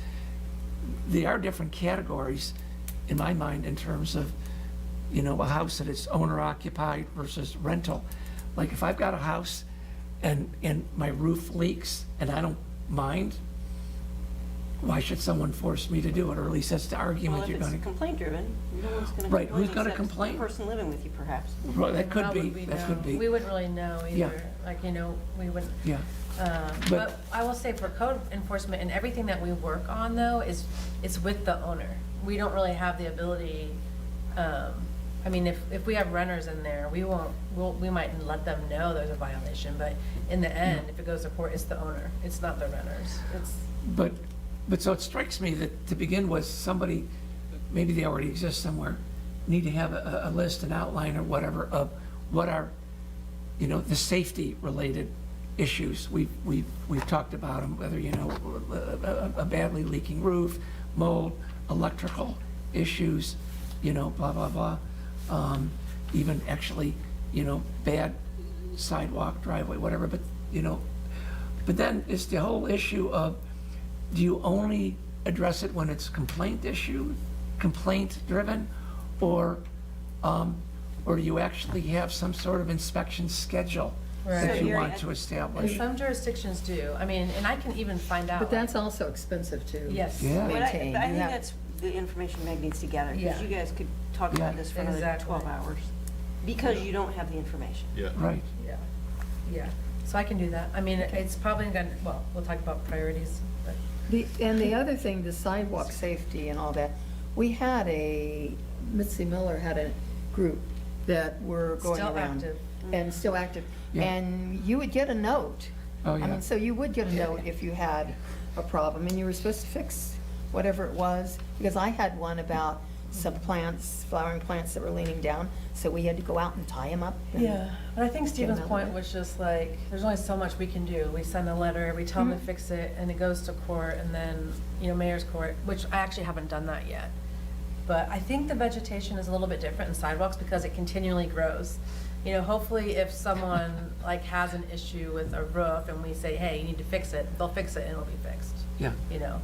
there are different categories in my mind in terms of, a house that is owner occupied versus rental. Like if I've got a house and my roof leaks and I don't mind, why should someone force me to do it? Or at least that's the Well, argument if you're it's gonna. complaint driven, no one's gonna complain. Right, who's gonna except complain? The person living with you, perhaps. Well, that could How be, would we that know? could be. We wouldn't really know Yeah. either, like, we wouldn't. Yeah. But- But I will say for code enforcement and everything that we work on though, it's with the owner. We don't really have the ability, I mean, if we have renters in there, we might let them know there's a violation, but in the end, if it goes to court, it's the owner, it's not the renters, it's. But so it strikes me that to begin with, somebody, maybe they already exist somewhere, need to have a list, an outline or whatever of what are, the safety-related issues. We've talked about them, whether, a badly leaking roof, mold, electrical issues, blah, blah, blah. Even actually, bad sidewalk, driveway, whatever, but then it's the whole issue of, do you only address it when it's complaint-driven, or do you actually have some sort of inspection schedule that Right. you So want you're- to And establish? some jurisdictions do, I mean, and I can even find out. But that's also expensive to Yes. Yeah. But I maintain. but I You think have- that's the information Meg needs to gather, because Yeah. you guys could talk about Yeah. this for another Exactly. 12 hours, because you don't have the information. Yeah. Right, Yeah, so I can do that. I mean, it's probably gonna, well, we'll talk about priorities, but. And the other thing, the sidewalk safety and all that, we had Mitzi Miller had a group that were going Still around. active. And still active. Yeah. And you would get a note. Oh, I yeah. mean, so you would get a note if you had a problem, and you were supposed to fix whatever it was. Because I had one about some plants, flowering plants that were leaning down, so we had to go out and tie them up. and- Yeah, but I think Stephen's out of point it. was just like, there's only so much we can do. We send a letter, we tell them Mhm. to fix it, and it goes to court, and then, mayor's court, which I actually haven't done that yet. But I think the vegetation is a little bit different in sidewalks because it continually grows. Hopefully if someone like has an issue with a roof and we say, hey, you need to fix it, they'll fix it and it'll be fixed, Yeah,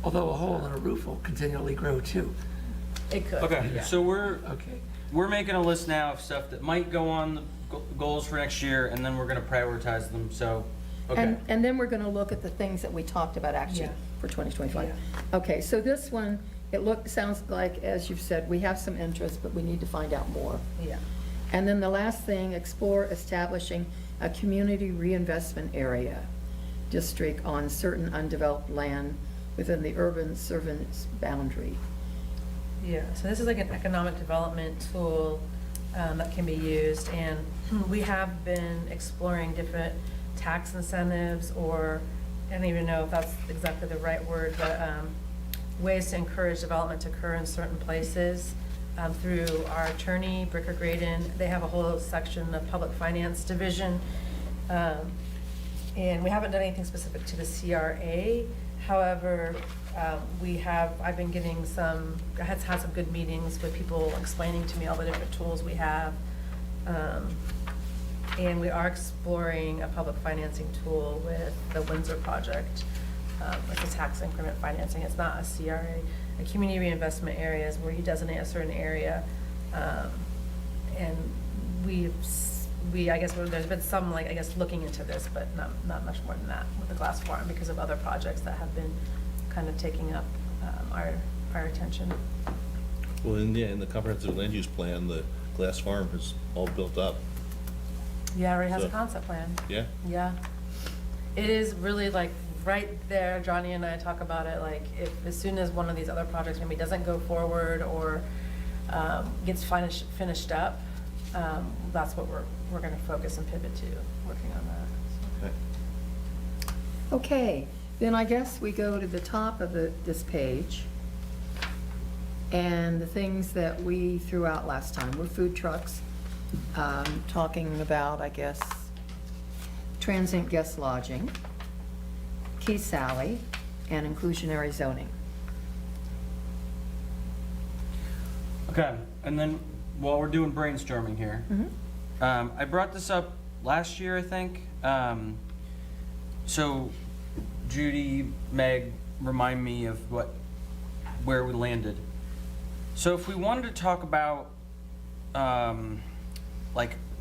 although a hole in a roof will continually grow too. It could. Okay, yeah. so Okay. we're making a list now of stuff that might go on the goals for next year, and then we're gonna prioritize them, so, okay. And then we're gonna look at the things that we talked about actually Yeah. for 2025. Yeah. Okay, so this one, sounds like, as you've said, we have some interest, but we need to find out more. Yeah. And then the last thing, explore establishing a community reinvestment area district on certain undeveloped land within the urban service boundary. Yeah, so this is like an economic development tool that can be used, and we have been exploring different tax incentives, or, I don't even know if that's exactly the right word, but ways to encourage development to occur in certain places. Through our attorney, Bricker Graydon, they have a whole section of public finance division. And we haven't done anything specific to the CRA. However, I've been getting I had some good meetings with people explaining to me all the different tools we have. And we are exploring a public financing tool with the Windsor project, like a tax increment financing. It's not a CRA. A community reinvestment area is where you designate a certain area. And I guess there's been some, looking into this, but not much more than that with the glass farm because of other projects that have been kind of taking up our attention. Well, in the comprehensive land use plan, the glass farm is all built up. Yeah, it already has a So- concept plan. Yeah? Yeah. It is really right there, Johnny and I talk about it, as soon as one of these other projects maybe doesn't go forward or gets finished up, that's what we're gonna focus and pivot to, working on that. Okay. Okay, then I guess we go to the top of this page. And the things that we threw out last time were food trucks, talking about, I guess, transient guest lodging, Key Sally, and inclusionary zoning. Okay, and then while we're doing brainstorming here, I brought this up last year, I think. So Judy, Meg, remind me of where we landed. So if we wanted to talk about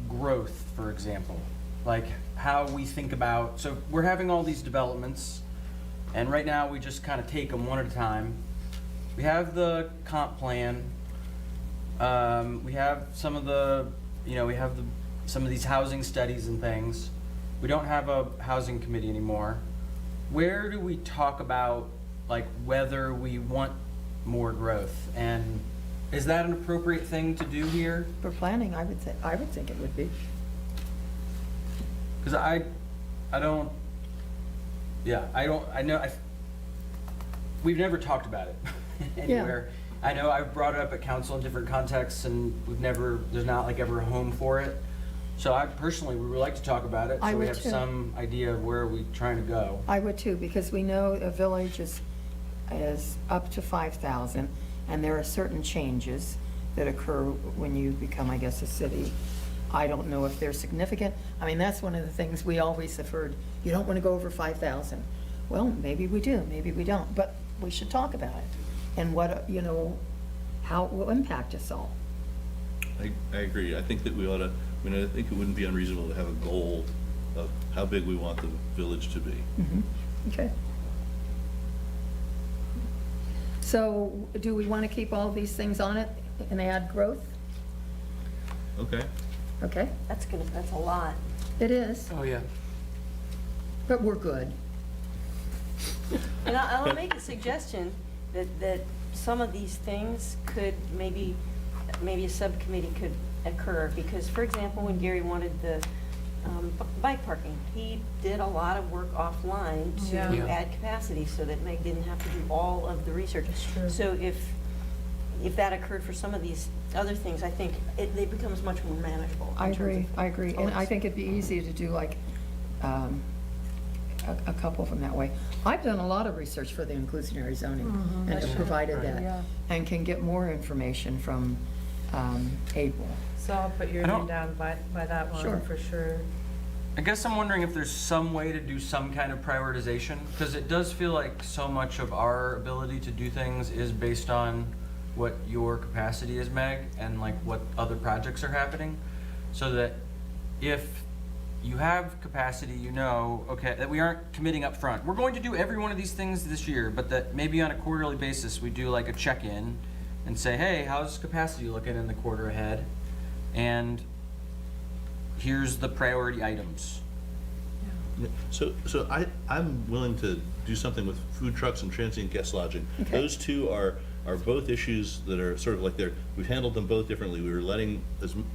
growth, for example, like how we think about, so we're having all these developments, and right now we just kind of take them one at a time. We have the comp plan. We have some of some of these housing studies and things. We don't have a housing committee anymore. Where do we talk about whether we want more growth? And is that an appropriate thing to do here? For planning, I would think it would be. Because we've never talked about it anywhere. I know I've brought it up at council in different contexts, and there's not ever a home for it. So I personally would like to talk about it, I so we would have too. some idea of where we're trying to go. I would too, because we know a village is up to 5,000, and there are certain changes that occur when you become, I guess, a city. I don't know if they're significant. I mean, that's one of the things we always have heard, you don't want to go over 5,000. Well, maybe we do, maybe we don't, but we should talk about it, and how it will impact us all. I agree. I think that we ought to, I think it wouldn't be unreasonable to have a goal of how big we want the village to be. Okay. So, do we want to keep all these things on it and add growth? Okay. Okay, That's a lot. it is, Oh, yeah. but we're good. And I'll make a suggestion that some of these things could, maybe a subcommittee could occur, because, for example, when Gary wanted the bike parking, he did a lot of work offline to Yeah. Yeah. add capacity so that Meg didn't have to do all of the research. That's true. So if if that occurred for some of these other things, I think it becomes much more manageable. I in terms agree, of I agree. And I tolerance. think it'd be easy to do like a couple of them that way. I've done a lot of research for the inclusionary zoning and That's have true. provided Yeah. that and can get more information from April. So I'll put your I don't- name down by that Sure. one for sure. I guess I'm wondering if there's some way to do some kind of prioritization, because it does feel like so much of our ability to do things is based on what your capacity is, Meg, and like what other projects are happening. So that if you have capacity, you know, okay, that we aren't committing up front. We're going to do every one of these things this year, but that maybe on a quarterly basis, we do like a check-in and say, hey, how's capacity looking in the quarter ahead? And here's the priority items. Yeah, so I'm willing to do something with food trucks and transient guest lodging. Okay. Those two are both issues that are sort of like we've handled them both differently. We were letting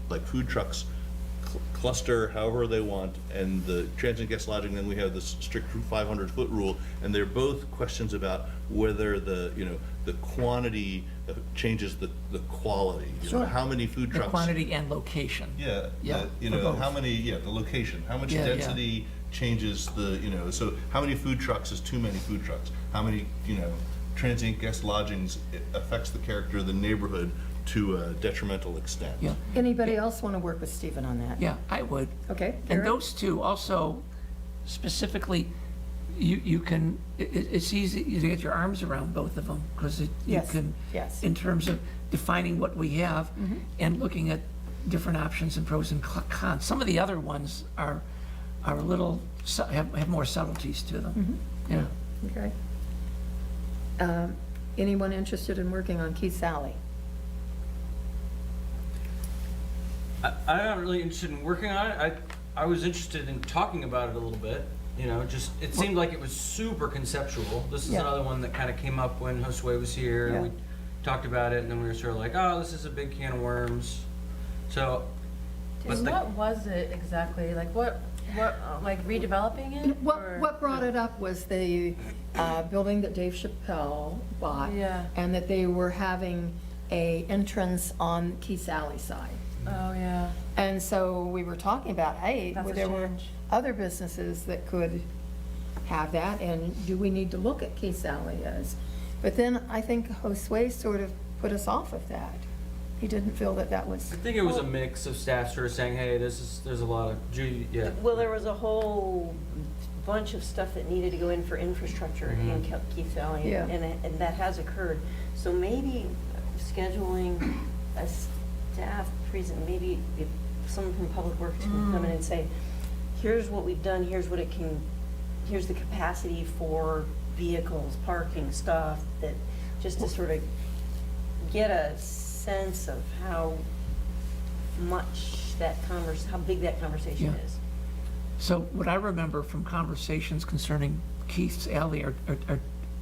like food trucks cluster however they want, and the transient guest lodging, then we have this strict 500-foot rule, and they're both questions about whether the quantity changes the quality. You know, Sure. how many food The trucks? quantity and location. Yeah, Yeah, you for know, both. how many, the location, how much Yeah, yeah. density changes so how many food trucks is too many food trucks? How many, transient guest lodgings affects the character of the neighborhood to a detrimental extent? Yeah, Anybody else want to work with Stephen on that? yeah, I would. Okay, And Garrett? those two also, specifically, you can, it's easy to get your arms around both of them, because you Yes, can, yes. in terms of defining what we have and looking at different options and pros and cons. Some of the other ones are a little, have more subtleties to them. Yeah. Okay. Anyone interested in working on Keith Sally? I'm not really interested in working on it. I was interested in talking about it a little bit, just, it seemed like it was super conceptual. This is Yeah. another one that kind of came up when Josue was here, and Yeah. we talked about it, and then we were sort of like, oh, this is a big can of worms. So, but And the, what was it exactly? Like what, like redeveloping it? or- What brought it up was the building that Dave Chappelle bought. Yeah. And that they were having a entrance on Keith Alley side. Oh, yeah. And so we were talking about, hey, That's a there were change. other businesses that could have that, and do we need to look at Keith Alley as? But then I think Josue sort of put us off of that. He didn't feel that that was, I think it was a mix of staff sort of saying, hey, there's a lot of, Judy, yeah. Well, there was a whole bunch of stuff that needed to go in for infrastructure in Keith Valley, Yeah. and that has occurred. So maybe scheduling a staff maybe if someone from Public Works can come in and say, here's what we've done, here's the capacity for vehicles, parking, stuff, that, just to sort of get a sense of how big that conversation Yeah. is. So what I remember from conversations concerning Keith's Alley are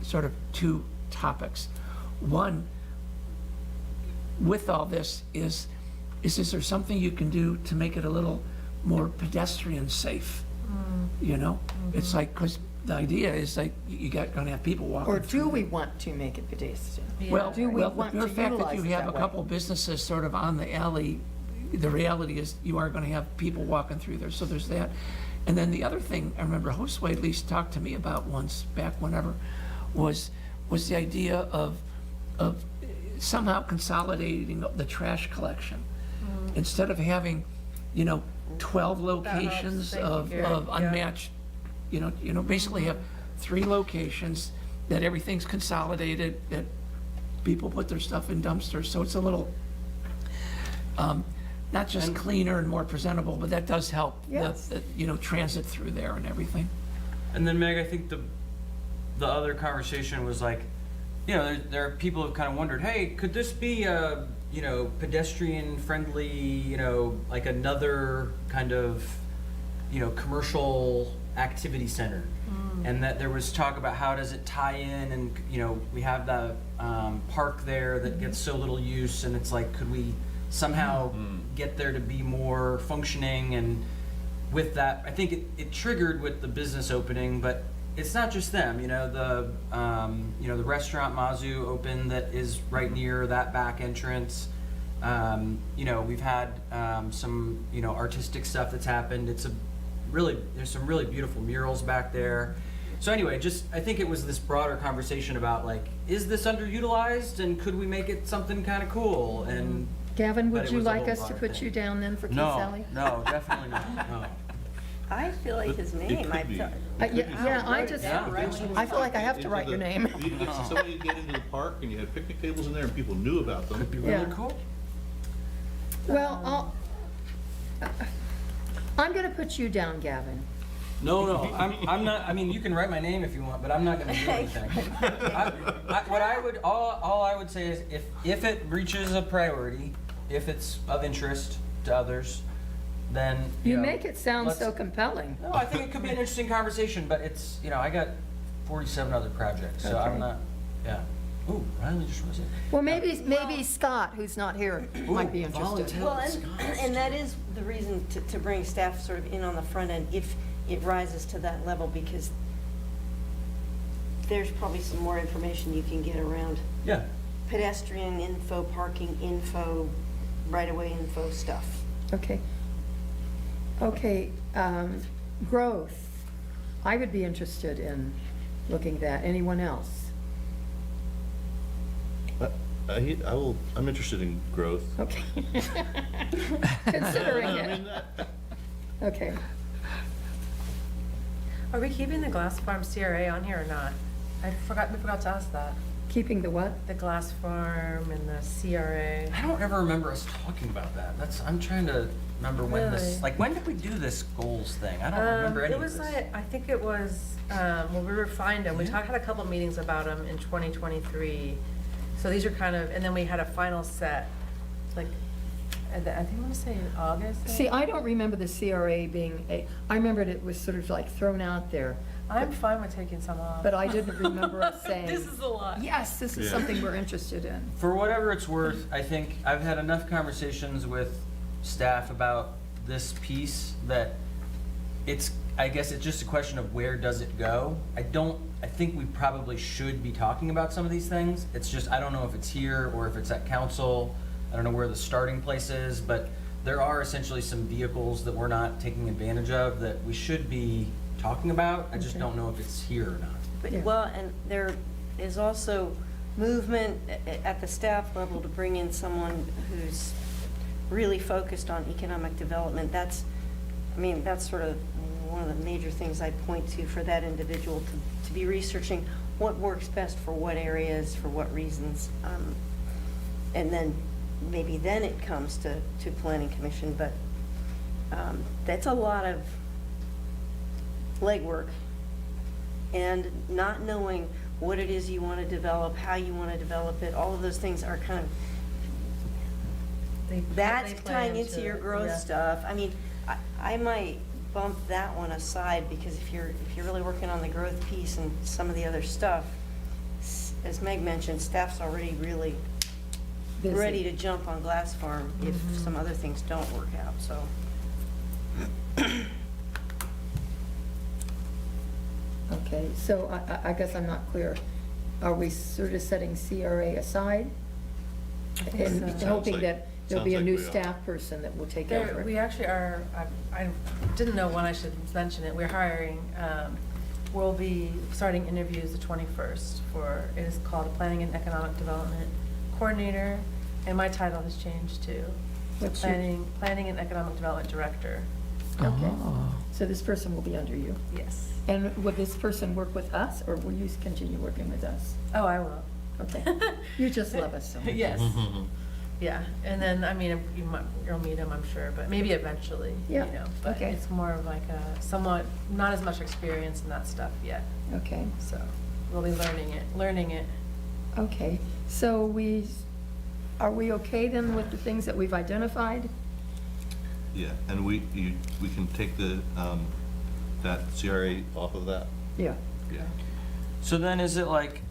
sort of two topics. One, with all this, is there something you can do to make it a little more pedestrian safe? It's like, because the idea is like, gonna have people walking or through do we there. want to make it pedestrian? Well, Do we the want mere to fact that utilize you it have a that way? couple businesses sort of on the alley, the reality is you are gonna have people walking through there, so there's that. And then the other thing, I remember Josue at least talked to me about once, back whenever, was the idea of somehow consolidating the trash collection. Instead of having, 12 locations Thank you, of Gary. Yeah. unmatched, basically have 3 locations, that everything's consolidated, that people put their stuff in dumpsters, so it's a little, not just cleaner and more presentable, but that does help, Yes. transit through there and everything. And then Meg, I think the other conversation was like, there are people who've kind of wondered, hey, could this be a, pedestrian friendly, like another kind of, commercial activity center? And that there was talk about how does it tie in, and, we have the park there that gets so little use, and it's like, could we somehow get there to be more functioning? And with that, I think it triggered with the business opening, but it's not just them, the restaurant Mazu opened that is right near that back entrance. We've had some, artistic stuff that's happened. There's some really beautiful murals back there. So anyway, I think it was this broader conversation about like, is this underutilized and could we make it something kind of cool? And Gavin, but would it you was a like whole us to broader put thing. you down then for Keith No, Sally? no, definitely not, no. I feel like his It name, could I be. thought. It could be Yeah, I something. just, Yeah. I feel like I have to write your name. You get somebody get into the park and you had picnic tables in there and people knew about them. Could be really Yeah. cool. Well, I'm gonna put you down, Gavin. No, I'm not, I mean, you can write my name if you want, but I'm not gonna do anything. All I would say is if it reaches a priority, if it's of interest to others, then, You know, make it sound so let's- compelling. No, I think it could be an interesting conversation, but it's, I got 47 other projects, so I'm Okay. not, yeah. Ooh, Riley just was it. Well, maybe Scott, who's not here, might be interested. volunteer. Well, and that is the reason to bring staff sort of in on the front end if it rises to that level, because there's probably some more information you can get around Yeah, pedestrian info, parking info, right-of-way info stuff. Okay. Okay, growth. I would be interested in looking at that. Anyone else? I'm interested in growth. Okay. Considering I it. mean, Okay. Are we keeping the glass farm CRA on here or not? We forgot to ask that. Keeping the what? The glass farm and the CRA. I don't ever remember us talking about that. I'm trying to remember when this, Really? like, when did we do this goals thing? I don't remember any It of was this. like, I think it was, when we refined them, we Yeah. had a couple meetings about them in 2023. So these are kind of, and then we had a final set, like, I think I want to say in August. See, I don't remember the CRA being I remembered it was sort of like thrown out there, I'm fine with taking some off. but I didn't remember us saying. This is a lot. Yes, this is Yeah. something we're interested in. For whatever it's worth, I think I've had enough conversations with staff about this piece that I guess it's just a question of where does it go? I think we probably should be talking about some of these things. It's just, I don't know if it's here or if it's at council. I don't know where the starting place is, but there are essentially some vehicles that we're not taking advantage of that we should be talking about. I just Okay. don't know if it's here or not. But, Yeah. well, and there is also movement at the staff level to bring in someone who's really focused on economic development. That's sort of one of the major things I point to for that individual to be researching what works best for what areas, for what reasons. And then, maybe then it comes to planning commission, but that's a lot of legwork. And not knowing what it is you want to develop, how you want to develop it, all of those things are kind of, that's tying into your growth stuff. I mean, I might bump that one aside, because if you're really working on the growth piece and some of the other stuff, as Meg mentioned, staff's already really Busy. ready to jump on Glass Farm if some other things don't work out, so. Okay, so I guess I'm not clear. Are we sort of setting CRA aside? And so. hoping Sounds that there'll be a like new we are. staff person that will take There, over? we actually are, I didn't know when I should mention it, we're hiring, we'll be starting interviews the 21st it is called a Planning and Economic Development Coordinator, and my title has changed too. What's your- Planning and Economic Development Director, Okay, Oh. so this person will be under you. yes. And will this person work with us, or will you continue working with us? Oh, I will. Okay. You just love us so much. Yes, yeah, and then, you'll meet him, I'm sure, but maybe eventually, you Yeah, know. But okay. it's more of like a somewhat, not as much experience in that stuff yet, Okay, so we'll be learning it. okay. So are we okay then with the things that we've identified? Yeah, and we can take that CRA off of that? Yeah. Yeah. So then is it like,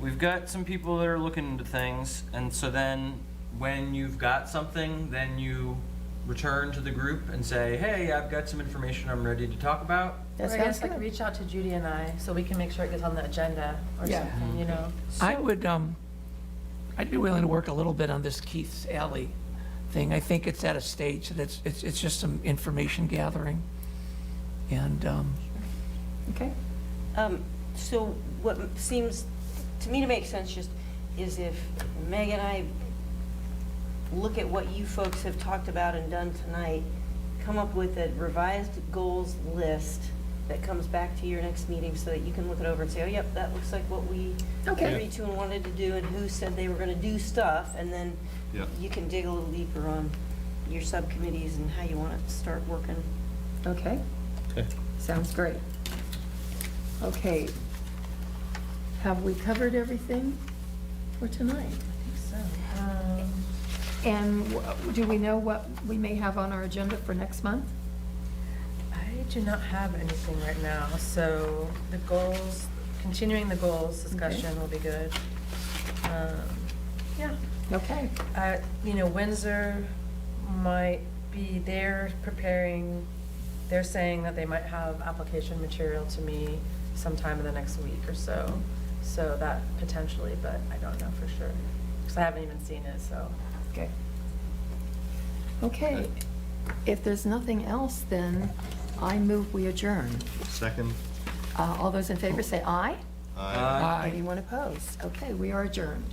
we've got some people that are looking into things, and so then when you've got something, then you return to the group and say, hey, I've got some information I'm ready to talk about? That Or I sounds guess like good. reach out to Judy and I, so we can make sure it gets on the agenda or Yeah. something, you know? I would, I'd be willing to work a little bit on this Keith's Alley thing. I think it's at a stage that it's just some information gathering. And, Okay, So what seems to me to make sense just is if Meg and I look at what you folks have talked about and done tonight, come up with a revised goals list that comes back to your next meeting so that you can look it over and say, oh, yep, that looks like what we Okay. agreed to and wanted to do, and who said they were gonna do stuff, and then Yeah. you can dig a little deeper on your subcommittees and how you wanna start working. okay, Okay. sounds great. Okay. Have we covered everything for tonight? So, And do we know what we may have on our agenda for next month? I do not have anything right now, so the goals, continuing the goals discussion will be good. Yeah. Okay, You know, Windsor might be, they're preparing, they're saying that they might have application material to me sometime in the next week or so. So that potentially, but I don't know for sure, because I haven't even seen it, so. okay. Okay, if there's nothing else, then I move we adjourn. Second? All those in favor say aye. Aye. Aye. Anyone opposed? Okay, we are adjourned.